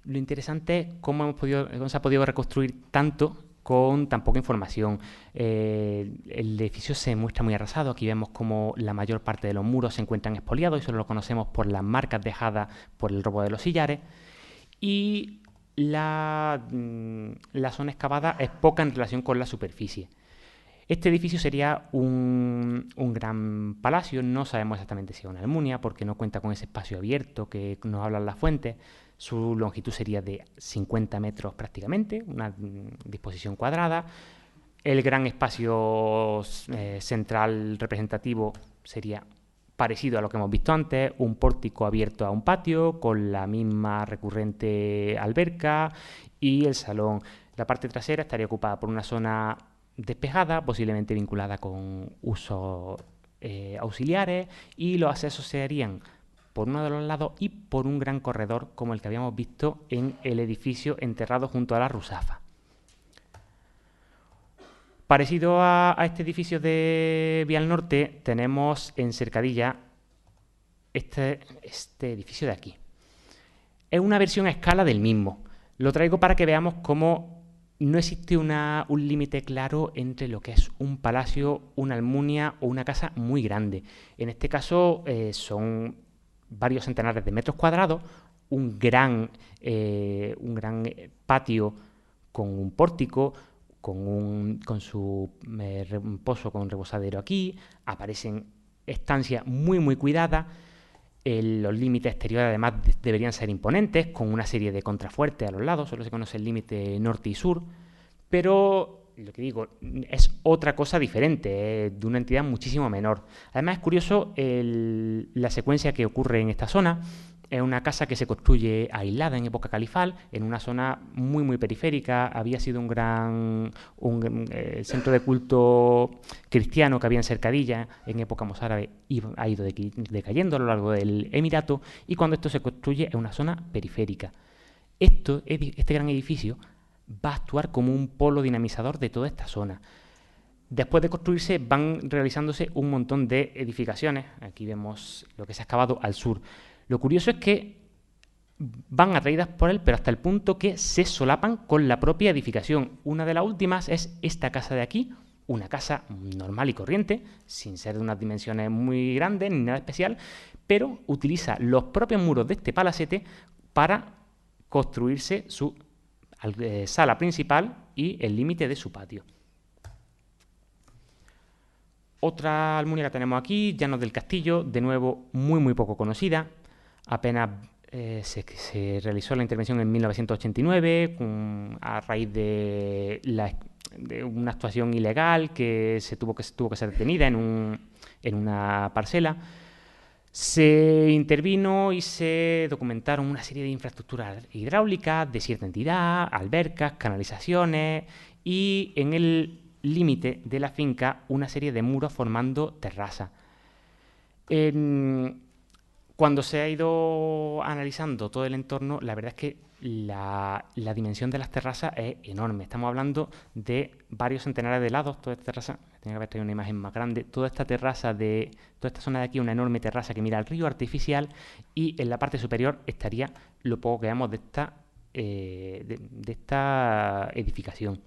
Lo interesante es cómo se ha podido reconstruir tanto con tan poca información. El edificio se muestra muy arrasado. Aquí vemos como la mayor parte de los muros se encuentran expoliados, y solo lo conocemos por las marcas dejadas por el robo de los sillares. Y la zona excavada es poca en relación con la superficie. Este edificio sería un gran palacio. No sabemos exactamente si es una almunia, porque no cuenta con ese espacio abierto que nos hablan las fuentes. Su longitud sería de 50 metros prácticamente, una disposición cuadrada. El gran espacio central representativo sería parecido a lo que hemos visto antes, un pórtico abierto a un patio con la misma recurrente alberca, y el salón. La parte trasera estaría ocupada por una zona despejada, posiblemente vinculada con usos auxiliares, y los accesos se harían por uno de los lados y por un gran corredor como el que habíamos visto en el edificio enterrado junto a la Rusafa. Parecido a este edificio de Vía al Norte, tenemos en Cercadilla este edificio de aquí. Es una versión a escala del mismo. Lo traigo para que veamos cómo no existe un límite claro entre lo que es un palacio, una almunia o una casa muy grande. En este caso son varios centenares de metros cuadrados, un gran patio con un pórtico, con su pozo con rebosadero aquí, aparecen estancias muy muy cuidadas. Los límites exteriores además deberían ser imponentes, con una serie de contrafuertes a los lados, solo se conoce el límite norte y sur, pero lo que digo, es otra cosa diferente, de una entidad muchísimo menor. Además es curioso la secuencia que ocurre en esta zona. Es una casa que se construye aislada en época califal, en una zona muy muy periférica. Había sido un centro de culto cristiano que había en Cercadilla en época mozárabe y ha ido decayendo a lo largo del Emirato, y cuando esto se construye es una zona periférica. Este gran edificio va a actuar como un polo dinamizador de toda esta zona. Después de construirse van realizándose un montón de edificaciones. Aquí vemos lo que se ha excavado al sur. Lo curioso es que van atraídas por él, pero hasta el punto que se solapan con la propia edificación. Una de las últimas es esta casa de aquí, una casa normal y corriente, sin ser de unas dimensiones muy grandes ni nada especial, pero utiliza los propios muros de este palacete para construirse su sala principal y el límite de su patio. Otra almunia que tenemos aquí, Llanos del Castillo, de nuevo muy muy poco conocida. Apenas se realizó la intervención en 1989 a raíz de una actuación ilegal que tuvo que ser detenida en una parcela. Se intervino y se documentaron una serie de infraestructuras hidráulicas de cierta entidad, albercas, canalizaciones y en el límite de la finca una serie de muros formando terrazas. Cuando se ha ido analizando todo el entorno, la verdad es que la dimensión de las terrazas es enorme. Estamos hablando de varios centenares de lados. Toda esta terraza, tenía que haber traído una imagen más grande, toda esta zona de aquí, una enorme terraza que mira al río artificial, y en la parte superior estaría lo poco que veamos de esta edificación.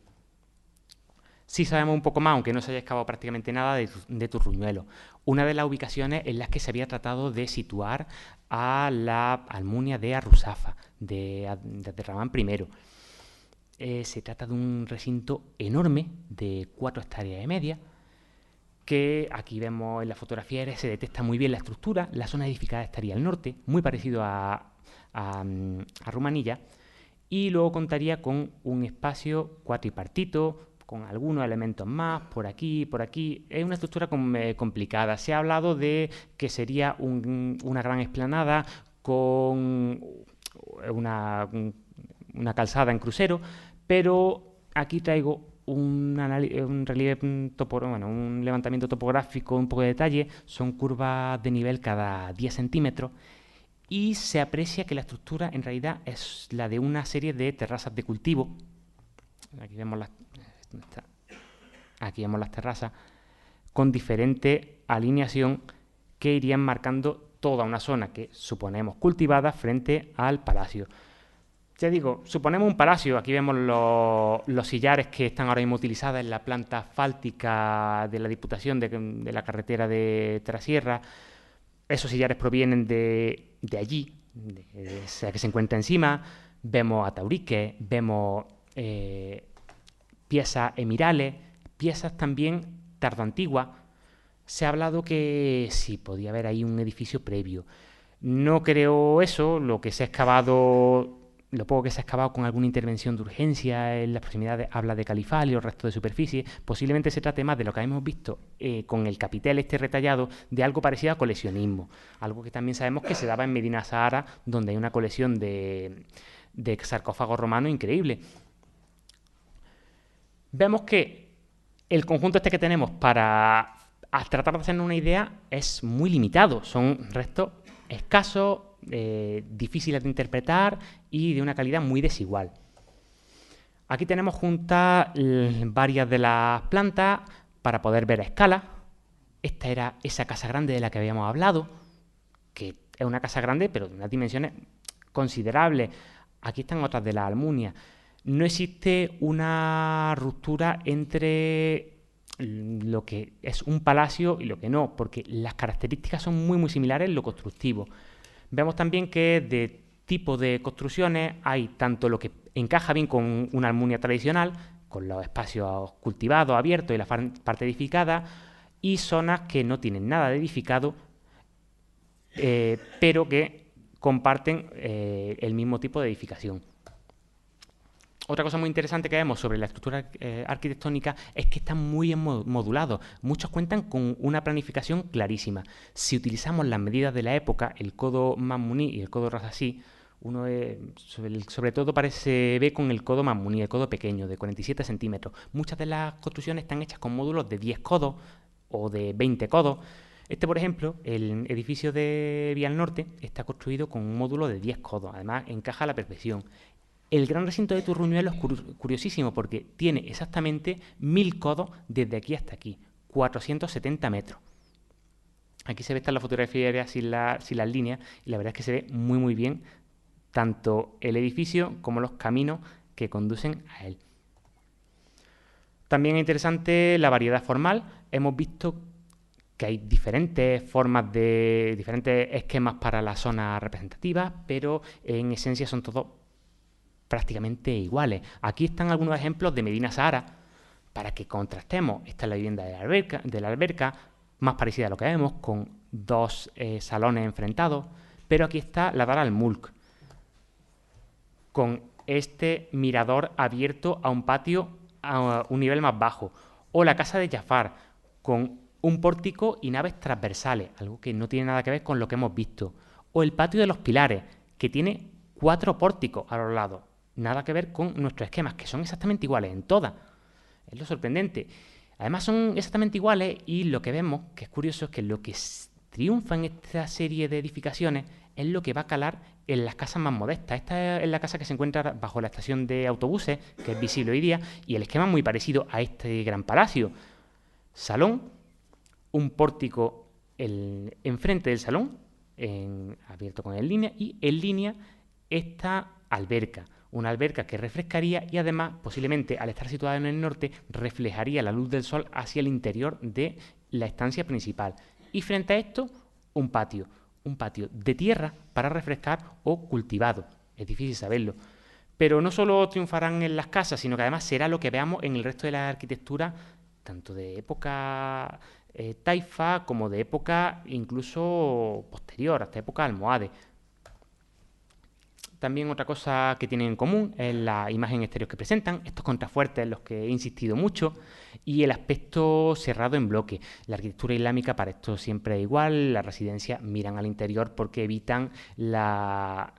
Sí sabemos un poco más, aunque no se haya excavado prácticamente nada, de Turruñuelo. Una de las ubicaciones en las que se había tratado de situar a la almunia de Arrusafa, de Abderramán I. Se trata de un recinto enorme de 4 hectáreas y media, que aquí vemos en la fotografía, se detecta muy bien la estructura. La zona edificada estaría al norte, muy parecido a Rumanilla, y luego contaría con un espacio cuatripartito, con algunos elementos más, por aquí, por aquí. Es una estructura complicada. Se ha hablado de que sería una gran explanada con una calzada en crucero, pero aquí traigo un levantamiento topográfico, un poco de detalle. Son curvas de nivel cada 10 centímetros y se aprecia que la estructura en realidad es la de una serie de terrazas de cultivo. Aquí vemos las terrazas con diferente alineación que irían marcando toda una zona que suponemos cultivada frente al palacio. Ya digo, suponemos un palacio. Aquí vemos los sillares que están ahora mismo utilizados en la planta asfáltica de la Diputación de la carretera de Trasierra. Esos sillares provienen de allí, o sea, que se encuentra encima. Vemos atauriques, vemos piezas emirales, piezas también tardoantiguas. Se ha hablado que sí, podía haber ahí un edificio previo. No creo eso. Lo que se ha excavado, lo poco que se ha excavado con alguna intervención de urgencia en las proximidades, habla de califal y los restos de superficie. Posiblemente se trate más de lo que hemos visto con el capitel retallado, de algo parecido a coleccionismo. Algo que también sabemos que se daba en Medina Sahara, donde hay una colección de sarcófagos romanos increíble. Vemos que el conjunto que tenemos para tratar de hacernos una idea es muy limitado. Son restos escasos, difíciles de interpretar y de una calidad muy desigual. Aquí tenemos juntas varias de las plantas para poder ver a escala. Esta era esa casa grande de la que habíamos hablado, que es una casa grande, pero de unas dimensiones considerables. Aquí están otras de la Almunia. No existe una ruptura entre lo que es un palacio y lo que no, porque las características son muy similares en lo constructivo. Vemos también que de tipo de construcciones hay tanto lo que encaja bien con una Almunia tradicional, con los espacios cultivados, abiertos y la parte edificada, y zonas que no tienen nada de edificado, pero que comparten el mismo tipo de edificación. Otra cosa muy interesante que vemos sobre la estructura arquitectónica es que están muy modulados. Muchos cuentan con una planificación clarísima. Si utilizamos las medidas de la época, el codo Mammuní y el codo Rajasí, sobre todo se ve con el codo Mammuní, el codo pequeño, de 47 centímetros. Muchas de las construcciones están hechas con módulos de 10 codos o de 20 codos. Este, por ejemplo, el edificio de Vía al Norte está construido con un módulo de 10 codos. Además, encaja a la perfección. El gran recinto de Turruñuelo es curiosísimo porque tiene exactamente 1000 codos desde aquí hasta aquí, 470 metros. Aquí se ve esta en la fotografía sin las líneas y la verdad es que se ve muy bien tanto el edificio como los caminos que conducen a él. También es interesante la variedad formal. Hemos visto que hay diferentes formas diferentes esquemas para las zonas representativas, pero en esencia son todos prácticamente iguales. Aquí están algunos ejemplos de Medina Sahara para que contrastemos. Esta es la vivienda de la alberca, más parecida a lo que vemos, con dos salones enfrentados, pero aquí está la Dar al-Mulk, con este mirador abierto a un patio a un nivel más bajo, o la casa de Jafar, con un pórtico y naves transversales, algo que no tiene nada que ver con lo que hemos visto, o el patio de los Pilares, que tiene 4 pórticos a los lados, nada que ver con nuestros esquemas, que son exactamente iguales en todas. Es lo sorprendente. Además son exactamente iguales y lo que vemos, que es curioso, es que lo que triunfa en esta serie de edificaciones es lo que va a calar en las casas más modestas. Esta es la casa que se encuentra bajo la estación de autobuses, que es visible hoy día, y el esquema es muy parecido a este gran palacio. Salón, un pórtico enfrente del salón, abierto con en línea, y en línea esta alberca. Una alberca que refrescaría y además, posiblemente al estar situada en el norte, reflejaría la luz del sol hacia el interior de la estancia principal. Y frente a esto, un patio de tierra para refrescar o cultivado. Es difícil saberlo. Pero no solo triunfarán en las casas, sino que además será lo que veamos en el resto de la arquitectura, tanto de época taifa como de época incluso posterior, hasta época almohade. También otra cosa que tienen en común es la imagen exterior que presentan, estos contrafuertes en los que he insistido mucho, y el aspecto cerrado en bloque. La arquitectura islámica para esto siempre es igual, las residencias miran al interior porque evitan la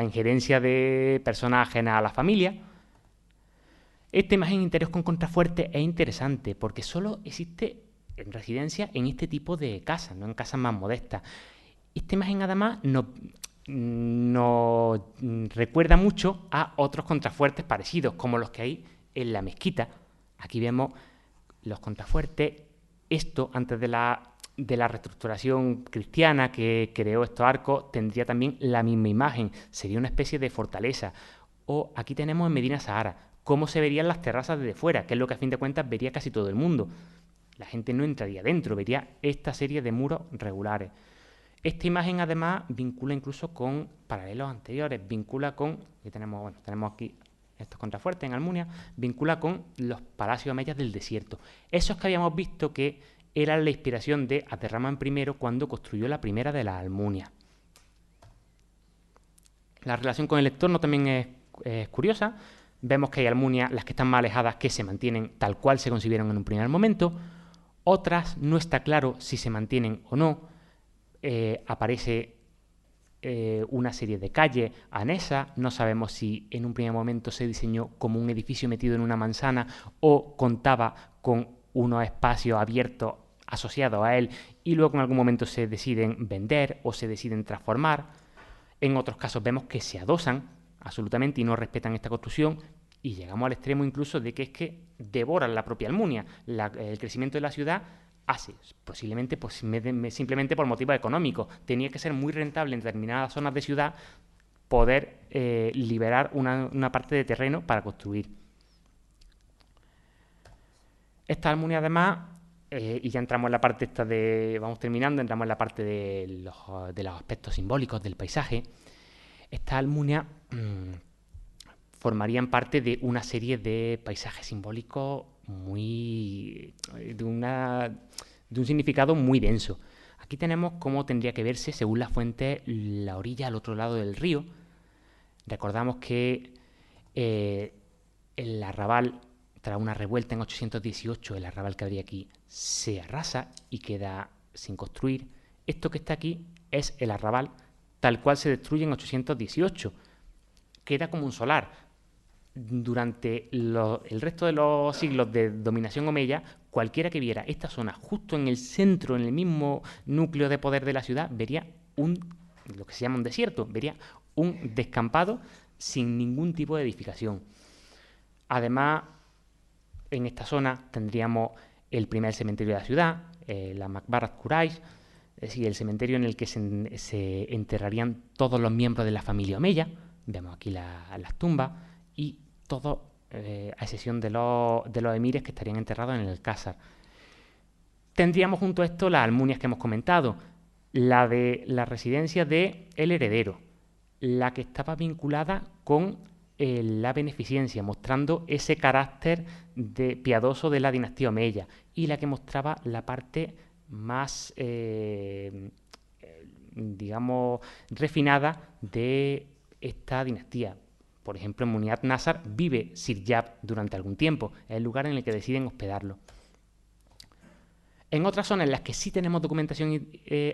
injerencia de personas ajenas a la familia. Esta imagen interior con contrafuerte es interesante porque solo existe en residencias en este tipo de casas, no en casas más modestas. Esta imagen además nos recuerda mucho a otros contrafuertes parecidos, como los que hay en la mezquita. Aquí vemos los contrafuertes. Esto, antes de la reestructuración cristiana que creó estos arcos, tendría también la misma imagen. Sería una especie de fortaleza. O aquí tenemos en Medina Sahara cómo se verían las terrazas desde fuera, que es lo que a fin de cuentas vería casi todo el mundo. La gente no entraría dentro, vería esta serie de muros regulares. Esta imagen además vincula incluso con paralelos anteriores, vincula con, tenemos aquí estos contrafuertes en Almunia, vincula con los palacios omeyas del desierto. Esos que habíamos visto que eran la inspiración de Abderramán I cuando construyó la primera de las Almunias. La relación con el entorno también es curiosa. Vemos que hay Almunias, las que están más alejadas, que se mantienen tal cual se concibieron en un primer momento. Otras no está claro si se mantienen o no. Aparece una serie de calles anexas, no sabemos si en un primer momento se diseñó como un edificio metido en una manzana o contaba con unos espacios abiertos asociados a él y luego en algún momento se deciden vender o se deciden transformar. En otros casos vemos que se adosan absolutamente y no respetan esta construcción, y llegamos al extremo incluso de que es que devoran la propia Almunia. El crecimiento de la ciudad hace, posiblemente pues, simplemente por motivos económicos. Tenía que ser muy rentable en determinadas zonas de ciudad poder liberar una parte de terreno para construir. Esta Almunia, además, y ya entramos en la parte esta de... Vamos terminando, entramos en la parte de los aspectos simbólicos del paisaje. Esta Almunia formarían parte de una serie de paisajes simbólicos de un significado muy denso. Aquí tenemos cómo tendría que verse, según las fuentes, la orilla al otro lado del río. Recordamos que el arrabal, tras una revuelta en 818, el arrabal que habría aquí se arrasa y queda sin construir. Esto que está aquí es el arrabal tal cual se destruye en 818. Queda como un solar. Durante el resto de los siglos de dominación omeya, cualquiera que viera esta zona justo en el centro, en el mismo núcleo de poder de la ciudad, vería lo que se llama un desierto, vería un descampado sin ningún tipo de edificación. Además, en esta zona tendríamos el primer cementerio de la ciudad, la Maqbarat Quraysh, es decir, el cementerio en el que se enterrarían todos los miembros de la familia omeya. Vemos aquí las tumbas y todo, a excepción de los emires que estarían enterrados en el Alcázar. Tendríamos junto a esto las almunias que hemos comentado, la de la residencia del heredero, la que estaba vinculada con la beneficencia, mostrando ese carácter piadoso de la dinastía omeya, y la que mostraba la parte más, digamos, refinada de esta dinastía. Por ejemplo, en Muniat Nasar vive Sir Yab durante algún tiempo, es el lugar en el que deciden hospedarlo. En otras zonas en las que sí tenemos documentación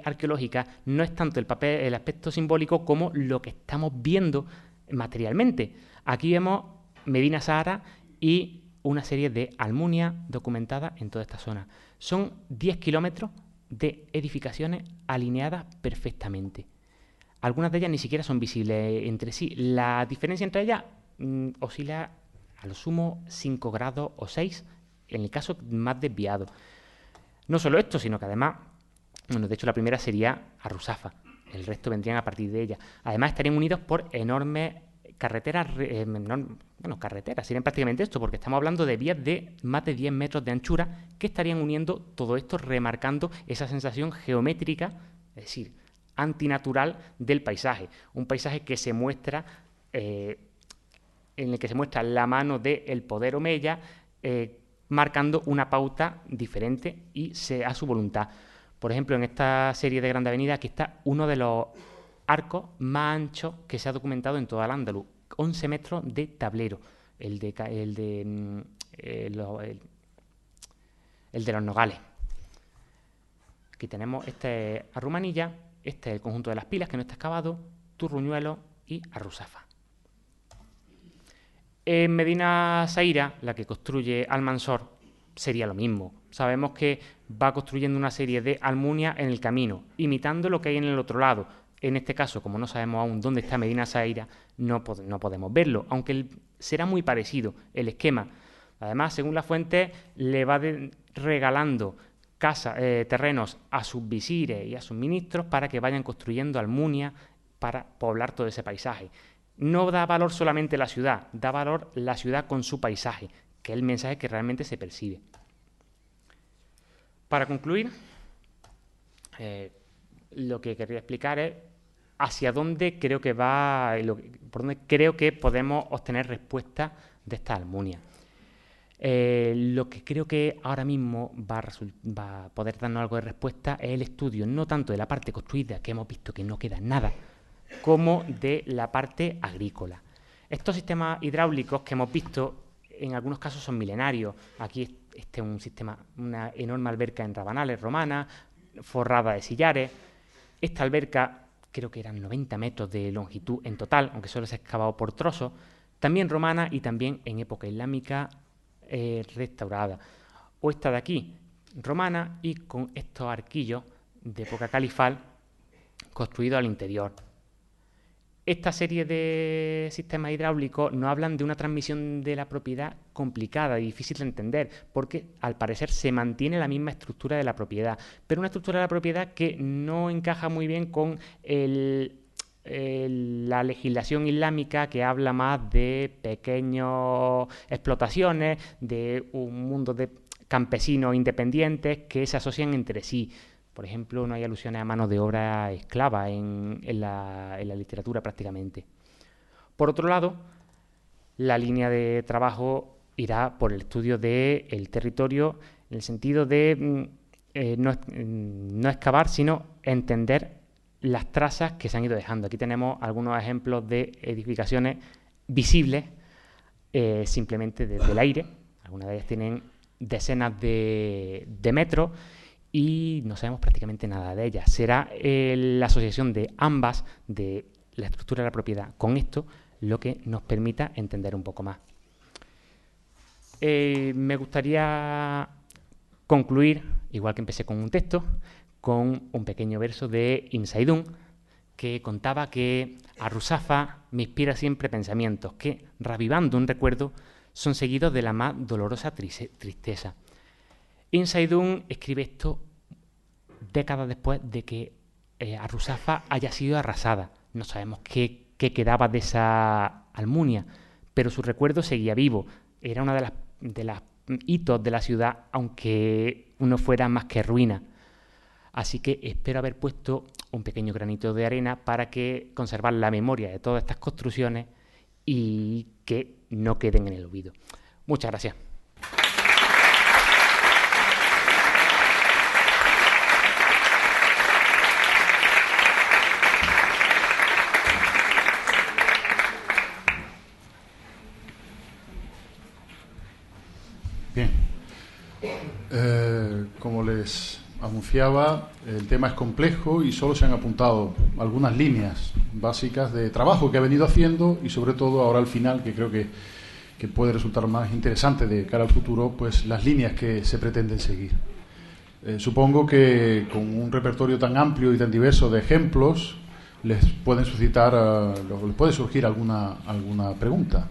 arqueológica, no es tanto el aspecto simbólico como lo que estamos viendo materialmente. Aquí vemos Medina Sahara y una serie de almunias documentadas en toda esta zona. Son 10 kilómetros de edificaciones alineadas perfectamente. Algunas de ellas ni siquiera son visibles entre sí. La diferencia entre ellas oscila a lo sumo 5 grados o 6, en el caso más desviado. No solo esto, sino que además, bueno, de hecho la primera sería Arrusafa, el resto vendrían a partir de ella. Además estarían unidos por enormes carreteras, carreteras, serían prácticamente esto, porque estamos hablando de vías de más de 10 metros de anchura que estarían uniendo todo esto, remarcando esa sensación geométrica, es decir, antinatural del paisaje. Un paisaje que se muestra, en el que se muestra la mano del poder omeya, marcando una pauta diferente y a su voluntad. Por ejemplo, en esta serie de Grande Avenida, aquí está uno de los arcos más anchos que se ha documentado en toda Al-Ándalus, 11 metros de tablero, el de los Nogales. Aquí tenemos Arrumanilla, este es el conjunto de las Pilas, que no está excavado, Turruñuelo y Arrusafa. En Medina Saira, la que construye Almansor, sería lo mismo. Sabemos que va construyendo una serie de almunias en el camino, imitando lo que hay en el otro lado. En este caso, como no sabemos aún dónde está Medina Saira, no podemos verlo, aunque será muy parecido el esquema. Además, según la fuente, le va regalando terrenos a sus visires y a sus ministros para que vayan construyendo almunias para poblar todo ese paisaje. No da valor solamente la ciudad, da valor la ciudad con su paisaje, que es el mensaje que realmente se percibe. Para concluir, lo que quería explicar es hacia dónde creo que va, por dónde creo que podemos obtener respuesta de esta almunia. Lo que creo que ahora mismo va a poder darnos algo de respuesta es el estudio, no tanto de la parte construida, que hemos visto que no queda nada, como de la parte agrícola. Estos sistemas hidráulicos que hemos visto en algunos casos son milenarios. Aquí este es un sistema, una enorme alberca en Rabanales, romana, forrada de sillares. Esta alberca creo que eran 90 metros de longitud en total, aunque solo se ha excavado por trozos, también romana y también en época islámica restaurada. O esta de aquí, romana, y con estos arquillos de época califal construidos al interior. esta serie de sistemas hidráulicos nos hablan de una transmisión de la propiedad complicada y difícil de entender, porque al parecer se mantiene la misma estructura de la propiedad, pero una estructura de la propiedad que no encaja muy bien con la legislación islámica, que habla más de pequeñas explotaciones, de un mundo de campesinos independientes que se asocian entre sí. Por ejemplo, no hay alusiones a mano de obra esclava en la literatura prácticamente. Por otro lado, la línea de trabajo irá por el estudio del territorio en el sentido de no excavar, sino entender las trazas que se han ido dejando. Aquí tenemos algunos ejemplos de edificaciones visibles simplemente desde el aire. Algunas de ellas tienen decenas de metros y no sabemos prácticamente nada de ellas. Será la asociación de ambas, de la estructura de la propiedad, con esto lo que nos permita entender un poco más. Me gustaría concluir, igual que empecé con un texto, con un pequeño verso de Ibn Saidún, que contaba que a Ruzafa me inspira siempre pensamientos que, revivando un recuerdo, son seguidos de la más dolorosa tristeza. Ibn Saidún escribe esto décadas después de que Ruzafa haya sido arrasada. No sabemos qué quedaba de esa Almunia, pero su recuerdo seguía vivo. Era una de las hitos de la ciudad, aunque no fuera más que ruina. Así que espero haber puesto un pequeño granito de arena para que conservar la memoria de todas estas construcciones y que no queden en el olvido. Muchas gracias. Bien. Como les anunciaba, el tema es complejo y solo se han apuntado algunas líneas básicas de trabajo que ha venido haciendo y sobre todo ahora al final, que creo que puede resultar más interesante de cara al futuro, pues las líneas que se pretenden seguir. Supongo que con un repertorio tan amplio y tan diverso de ejemplos les pueden suscitar, les puede surgir alguna pregunta.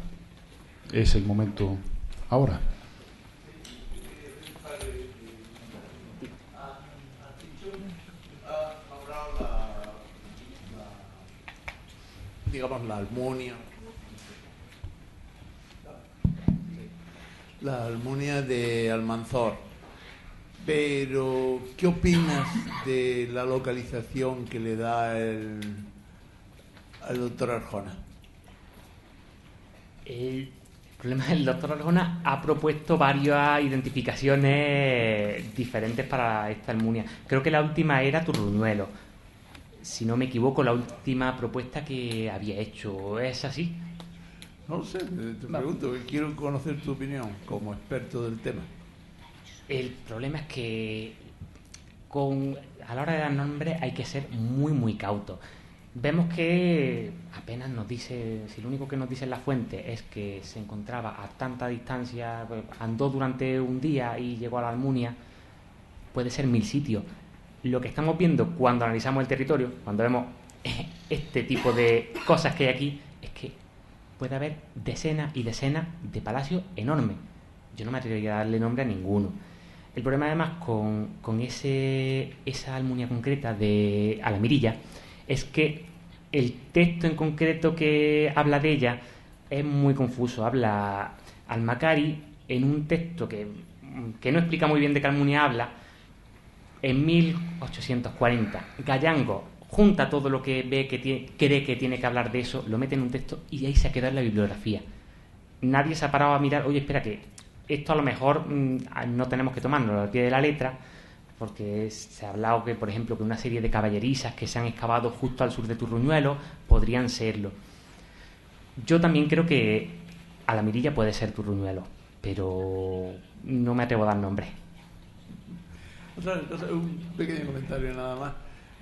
Es el momento ahora. Digamos la Almunia de Almanzor. Pero, ¿qué opinas de la localización que le da el doctor Arjona? El problema es que el doctor Arjona ha propuesto varias identificaciones diferentes para esta Almunia. Creo que la última era Turruñuelo. Si no me equivoco, la última propuesta que había hecho. ¿Es así? No lo sé, te pregunto, quiero conocer tu opinión como experto del tema. El problema es que a la hora de dar nombres hay que ser muy, muy cauto. Vemos que apenas nos dice, si lo único que nos dice en la fuente es que se encontraba a tanta distancia, andó durante un día y llegó a la Almunia, puede ser 1000 sitios. Lo que estamos viendo cuando analizamos el territorio, cuando vemos este tipo de cosas que hay aquí, es que puede haber decenas y decenas de palacios enormes. Yo no me atrevería a darle nombre a ninguno. El problema además con esa Almunia concreta de Alamirilla es que el texto en concreto que habla de ella es muy confuso. Habla Al-Makari en un texto que no explica muy bien de qué Almunia habla, en 1840. Gallango junta todo lo que ve que cree que tiene que hablar de eso, lo mete en un texto y ahí se ha quedado en la bibliografía. Nadie se ha parado a mirar, oye, espera, que esto a lo mejor no tenemos que tomárnoslo al pie de la letra, porque se ha hablado que, por ejemplo, que una serie de caballerizas que se han excavado justo al sur de Turruñuelo podrían serlo. Yo también creo que Alamirilla puede ser Turruñuelo, pero no me atrevo a dar nombre. Un pequeño comentario nada más,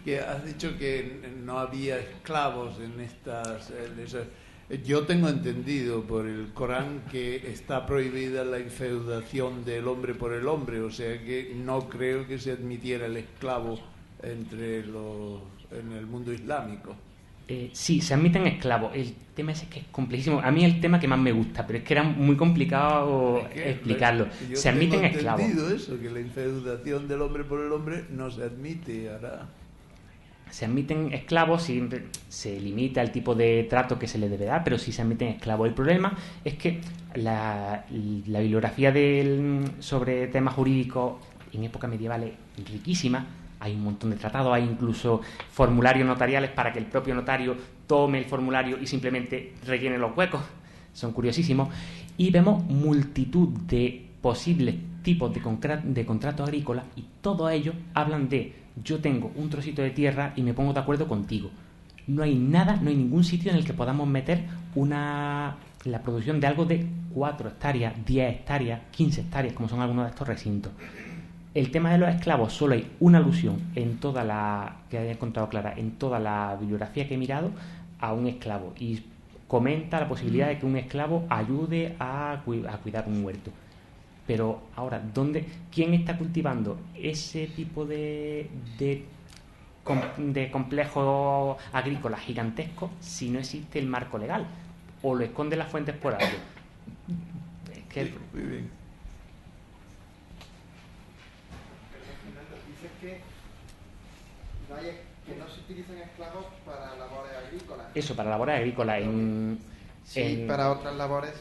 que has dicho que no había esclavos en estas... Yo tengo entendido por el Corán que está prohibida la infeudación del hombre por el hombre, o sea que no creo que se admitiera el esclavo en el mundo islámico. Sí, se admiten esclavos. El tema ese es que es complejísimo. A mí es el tema que más me gusta, pero es que era muy complicado explicarlo. Yo Se admiten tengo esclavos. entendido eso, que la infeudación del hombre por el hombre no se admite ahora. Se admiten esclavos, siempre se limita el tipo de trato que se le debe dar, pero sí se admiten esclavos. El problema es que la bibliografía sobre temas jurídicos en época medieval es riquísima. Hay un montón de tratados, hay incluso formularios notariales para que el propio notario tome el formulario y simplemente rellene los huecos. Son curiosísimos. Y vemos multitud de posibles tipos de contratos agrícolas y todos ellos hablan de: yo tengo un trocito de tierra y me pongo de acuerdo contigo. No hay nada, no hay ningún sitio en el que podamos meter la producción de algo de 4 hectáreas, 10 hectáreas, 15 hectáreas, como son algunos de estos recintos. El tema de los esclavos, solo hay una alusión en toda la, que haya encontrado clara, en toda la bibliografía que he mirado, a un esclavo. Y comenta la posibilidad de que un esclavo ayude a cuidar un huerto. Pero ahora, ¿quién está cultivando ese tipo de complejos agrícolas gigantescos si no existe el marco legal? ¿O lo esconden las fuentes por algo? Es que Sí, muy bien. Dices que no se utilizan esclavos para labores agrícolas. Eso, para labores agrícolas. Para otras labores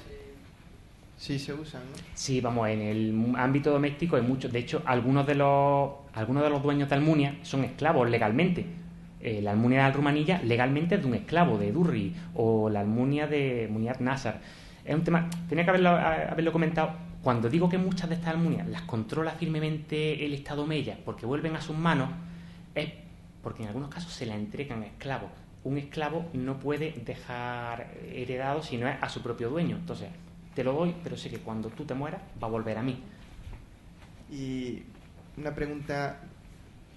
sí se usan, ¿no? Sí, vamos, en el ámbito doméstico hay muchos. De hecho, algunos de los dueños de Almunia son esclavos legalmente. La Almunia de Rumanilla legalmente es de un esclavo, de Durri, o la Almunia de Muniat Nasar. Es un tema, tenía que haberlo comentado. Cuando digo que muchas de estas almunias las controla firmemente el Estado Omeya porque vuelven a sus manos, es porque en algunos casos se la entregan a esclavos. Un esclavo no puede dejar heredado si no es a su propio dueño. Entonces, te lo doy, pero sé que cuando tú te mueras va a volver a mí. Y una pregunta,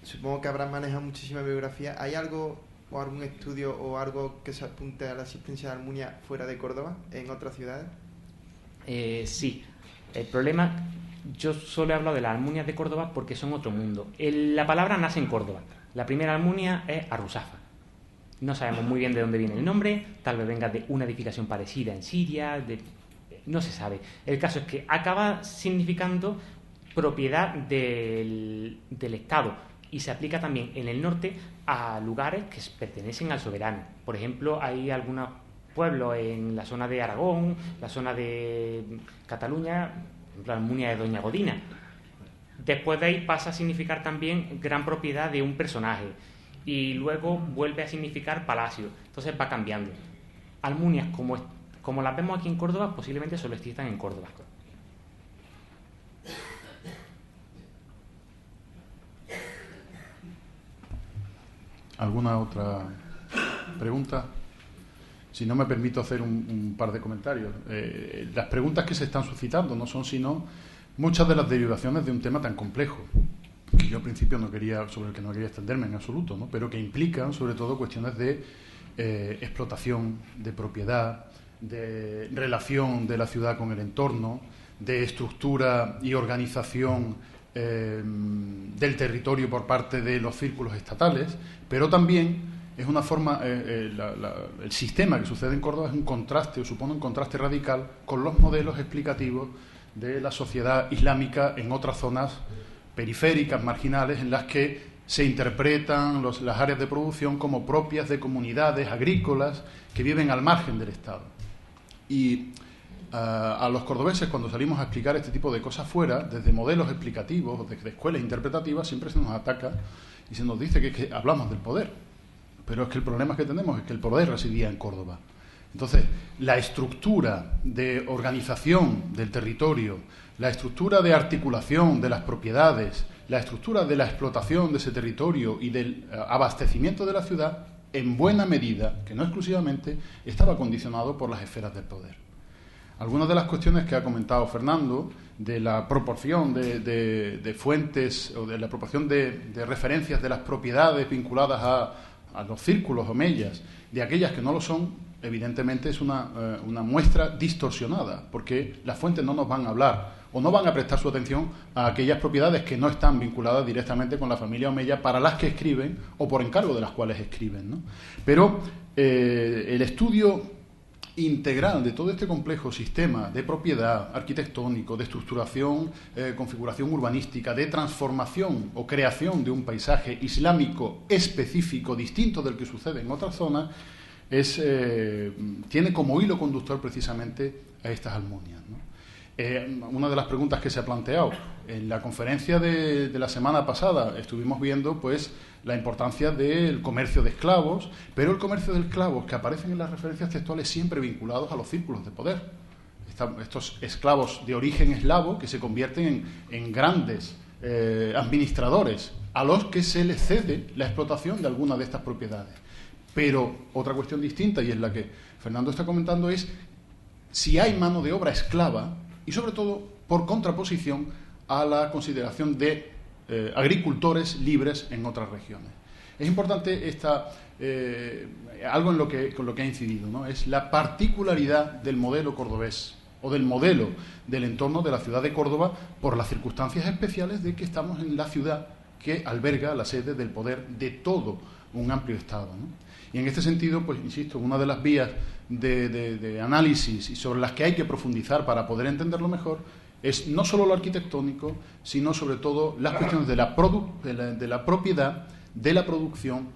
supongo que habrás manejado muchísima biografía. ¿Hay algo o algún estudio o algo que se apunte a la existencia de Almunia fuera de Córdoba, en otras ciudades? Sí. El problema, yo solo he hablado de las almunias de Córdoba porque son otro mundo. La palabra nace en Córdoba. La primera almunia es Arruzafa. No sabemos muy bien de dónde viene el nombre, tal vez venga de una edificación parecida en Siria, no se sabe. El caso es que acaba significando propiedad del Estado y se aplica también en el norte a lugares que pertenecen al soberano. Por ejemplo, hay algunos pueblos en la zona de Aragón, la zona de Cataluña, por ejemplo, la Almunia de Doña Godina. Después de ahí pasa a significar también gran propiedad de un personaje y luego vuelve a significar palacio. Entonces va cambiando. Almunias como las vemos aquí en Córdoba posiblemente solo existan en Córdoba. ¿Alguna otra pregunta? Si no, me permito hacer un par de comentarios. Las preguntas que se están suscitando no son sino muchas de las derivaciones de un tema tan complejo, que yo al principio sobre el que no quería extenderme en absoluto, ¿no? Pero que implican sobre todo cuestiones de explotación, de propiedad, de relación de la ciudad con el entorno, de estructura y organización del territorio por parte de los círculos estatales, pero también es una forma, el sistema que sucede en Córdoba es un contraste, o supone un contraste radical con los modelos explicativos de la sociedad islámica en otras zonas periféricas, marginales, en las que se interpretan las áreas de producción como propias de comunidades agrícolas que viven al margen del Estado. Y a los cordobeses, cuando salimos a explicar este tipo de cosas fuera, desde modelos explicativos, desde escuelas interpretativas, siempre se nos ataca y se nos dice que hablamos del poder. Pero es que el problema que tenemos es que el poder residía en Córdoba. Entonces, la estructura de organización del territorio, la estructura de articulación de las propiedades, la estructura de la explotación de ese territorio y del abastecimiento de la ciudad, en buena medida, que no exclusivamente, estaba condicionado por las esferas del poder. Algunas de las cuestiones que ha comentado Fernando, de la proporción de fuentes o de la proporción de referencias de las propiedades vinculadas a los círculos omeyas, de aquellas que no lo son, evidentemente es una muestra distorsionada, porque las fuentes no nos van a hablar o no van a prestar su atención a aquellas propiedades que no están vinculadas directamente con la familia omeya para las que escriben o por encargo de las cuales escriben, ¿no? Pero el estudio integral de todo este complejo sistema de propiedad arquitectónico, de estructuración, configuración urbanística, de transformación o creación de un paisaje islámico específico, distinto del que sucede en otras zonas, tiene como hilo conductor precisamente a estas almunias, ¿no? Una de las preguntas que se ha planteado en la conferencia de la semana pasada, estuvimos viendo pues la importancia del comercio de esclavos, pero el comercio de esclavos que aparecen en las referencias textuales siempre vinculados a los círculos de poder. Estos esclavos de origen eslavo que se convierten en grandes administradores a los que se les cede la explotación de alguna de estas propiedades. Pero otra cuestión distinta, y es la que Fernando está comentando, es si hay mano de obra esclava, y sobre todo por contraposición a la consideración de agricultores libres en otras regiones. Es importante algo con lo que ha incidido, ¿no? Es la particularidad del modelo cordobés o del modelo del entorno de la ciudad de Córdoba por las circunstancias especiales de que estamos en la ciudad que alberga la sede del poder de todo un amplio Estado, ¿no? Y en este sentido, pues insisto, una de las vías de análisis y sobre las que hay que profundizar para poder entenderlo mejor es no solo lo arquitectónico, sino sobre todo las cuestiones de la propiedad, de la producción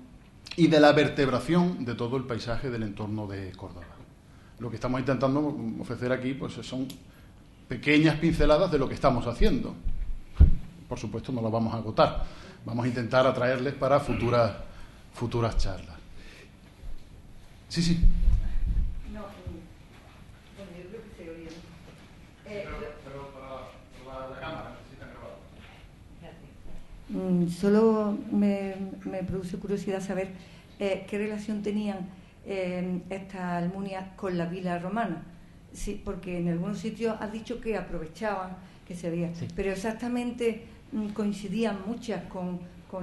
y de la vertebración de todo el paisaje del entorno de Córdoba. Lo que estamos intentando ofrecer aquí pues son pequeñas pinceladas de lo que estamos haciendo. Por supuesto, no lo vamos a agotar. Vamos a intentar atraerles para futuras charlas. Sí, sí. No, bueno, yo creo que se oye. Pero para la cámara necesitan grabar. Solo me produce curiosidad saber qué relación tenían estas almunias con la vila romana. Sí, porque en algunos sitios has dicho que aprovechaban, que se veía, sí. Pero exactamente coincidían muchas con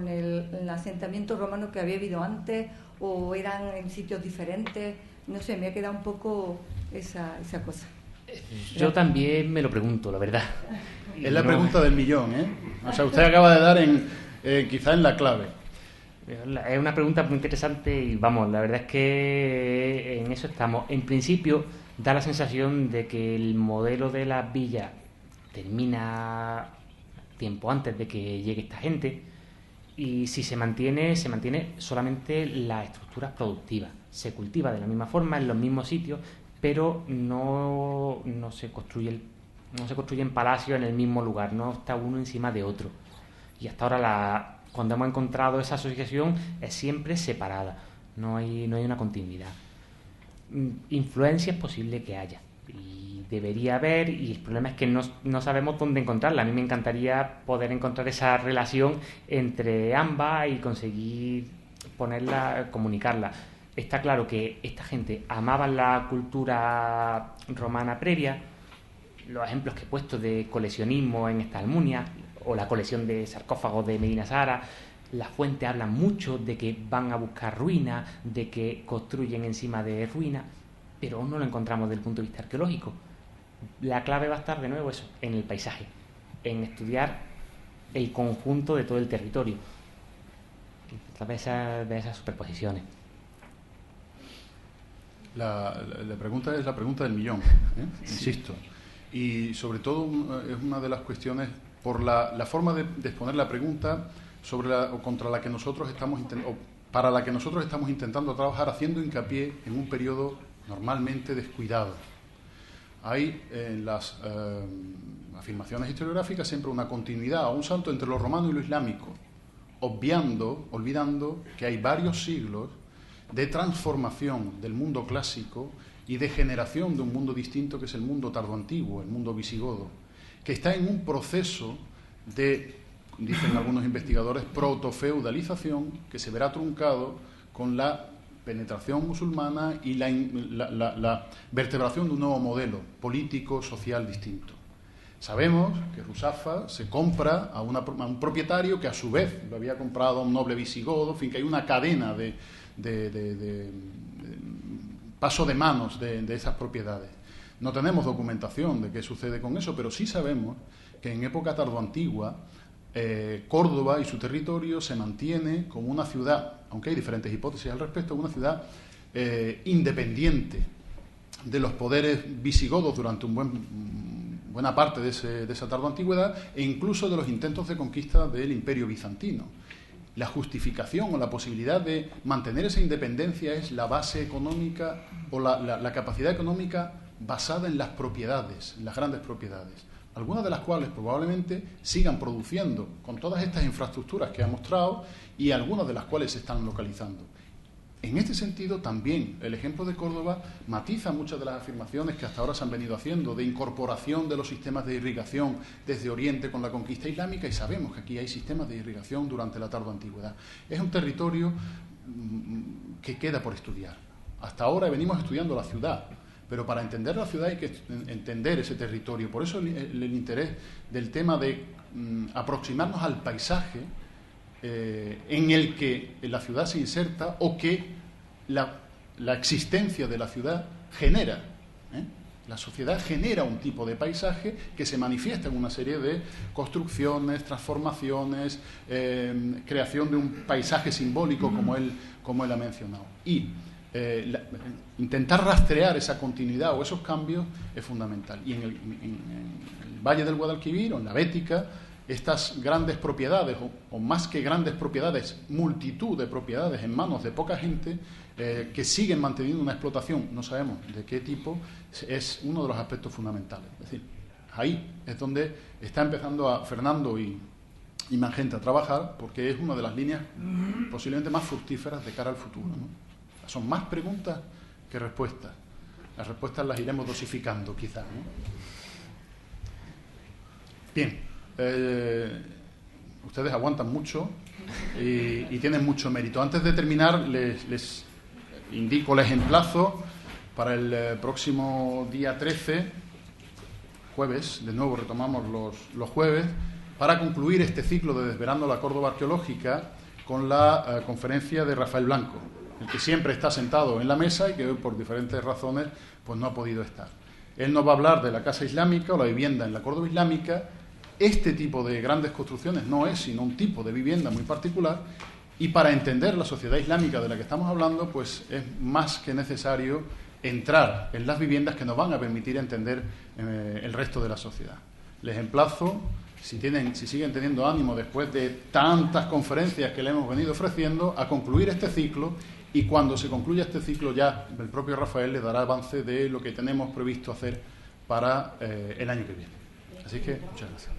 el asentamiento romano que había habido antes, o eran en sitios diferentes. No sé, me ha quedado un poco esa cosa. Yo también me lo pregunto, la verdad. Es la pregunta del millón, ¿eh? O sea, usted acaba de dar quizá en la clave. Es una pregunta muy interesante y vamos, la verdad es que en eso estamos. En principio da la sensación de que el modelo de las villas termina tiempo antes de que llegue esta gente. Y si se mantiene solamente las estructuras productivas. Se cultiva de la misma forma, en los mismos sitios, pero no se construyen palacios en el mismo lugar, no está uno encima de otro. Y hasta ahora, cuando hemos encontrado esa asociación, es siempre separada, no hay una continuidad. Influencia es posible que haya, y debería haber, y el problema es que no sabemos dónde encontrarla. A mí me encantaría poder encontrar esa relación entre ambas y conseguir comunicarla. Está claro que esta gente amaba la cultura romana previa. Los ejemplos que he puesto de coleccionismo en esta almunia, o la colección de sarcófagos de Medina Sara, las fuentes hablan mucho de que van a buscar ruinas, de que construyen encima de ruinas, pero aún no lo encontramos desde el punto de vista arqueológico. La clave va a estar de nuevo eso, en el paisaje, en estudiar el conjunto de todo el territorio, a través de esas superposiciones. La pregunta es la pregunta del millón, sí. Insisto. Y sobre todo es una de las cuestiones por la forma de exponer la pregunta contra la que nosotros para la que nosotros estamos intentando trabajar, haciendo hincapié en un periodo normalmente descuidado. Hay en las afirmaciones historiográficas siempre una continuidad o un salto entre lo romano y lo islámico, olvidando que hay varios siglos de transformación del mundo clásico y de generación de un mundo distinto, que es el mundo tardoantiguo, el mundo visigodo, que está en un proceso de, dicen algunos investigadores, protofeudalización, que se verá truncado con la penetración musulmana y la vertebración de un nuevo modelo político, social distinto. Sabemos que Ruzafa se compra a un propietario que a su vez lo había comprado a un noble visigodo, en fin, que hay una cadena de paso de manos de esas propiedades. No tenemos documentación de qué sucede con eso, pero sí sabemos que en época tardoantigua Córdoba y su territorio se mantiene como una ciudad, aunque hay diferentes hipótesis al respecto, una ciudad independiente de los poderes visigodos durante buena parte de esa tardoantigüedad, e incluso de los intentos de conquista del Imperio bizantino. La justificación o la posibilidad de mantener esa independencia es la base económica o la capacidad económica basada en las propiedades, en las grandes propiedades, algunas de las cuales probablemente sigan produciendo con todas estas infraestructuras que ha mostrado y algunas de las cuales se están localizando. En este sentido, también el ejemplo de Córdoba matiza muchas de las afirmaciones que hasta ahora se han venido haciendo de incorporación de los sistemas de irrigación desde Oriente con la conquista islámica, y sabemos que aquí hay sistemas de irrigación durante la tardoantigüedad. Es un territorio que queda por estudiar. Hasta ahora venimos estudiando la ciudad, pero para entender la ciudad hay que entender ese territorio. Por eso el interés del tema de aproximarnos al paisaje en el que la ciudad se inserta o que la existencia de la ciudad genera. La sociedad genera un tipo de paisaje que se manifiesta en una serie de construcciones, transformaciones, creación de un paisaje simbólico como él ha mencionado. Y intentar rastrear esa continuidad o esos cambios es fundamental. Y en el Valle del Guadalquivir o en la Bética, estas grandes propiedades, o más que grandes propiedades, multitud de propiedades en manos de poca gente, que siguen manteniendo una explotación, no sabemos de qué tipo, es uno de los aspectos fundamentales. Es decir, ahí es donde está empezando Fernando y Mangenta a trabajar, porque es una de las líneas posiblemente más fructíferas de cara al futuro, ¿no? Son más preguntas que respuestas. Las respuestas las iremos dosificando, quizás, ¿no? Bien. Ustedes aguantan mucho y tienen mucho mérito. Antes de terminar, les emplazo para el próximo día 13, jueves, de nuevo retomamos los jueves, para concluir este ciclo de Desvelando la Córdoba Arqueológica con la conferencia de Rafael Blanco, el que siempre está sentado en la mesa y que hoy por diferentes razones pues no ha podido estar. Él nos va a hablar de la casa islámica o la vivienda en la Córdoba islámica. Este tipo de grandes construcciones no es sino un tipo de vivienda muy particular, y para entender la sociedad islámica de la que estamos hablando, pues es más que necesario entrar en las viviendas que nos van a permitir entender el resto de la sociedad. Les emplazo, si siguen teniendo ánimo después de tantas conferencias que le hemos venido ofreciendo, a concluir este ciclo, y cuando se concluya este ciclo ya el propio Rafael les dará avance de lo que tenemos previsto hacer para el año que viene. Así que muchas gracias.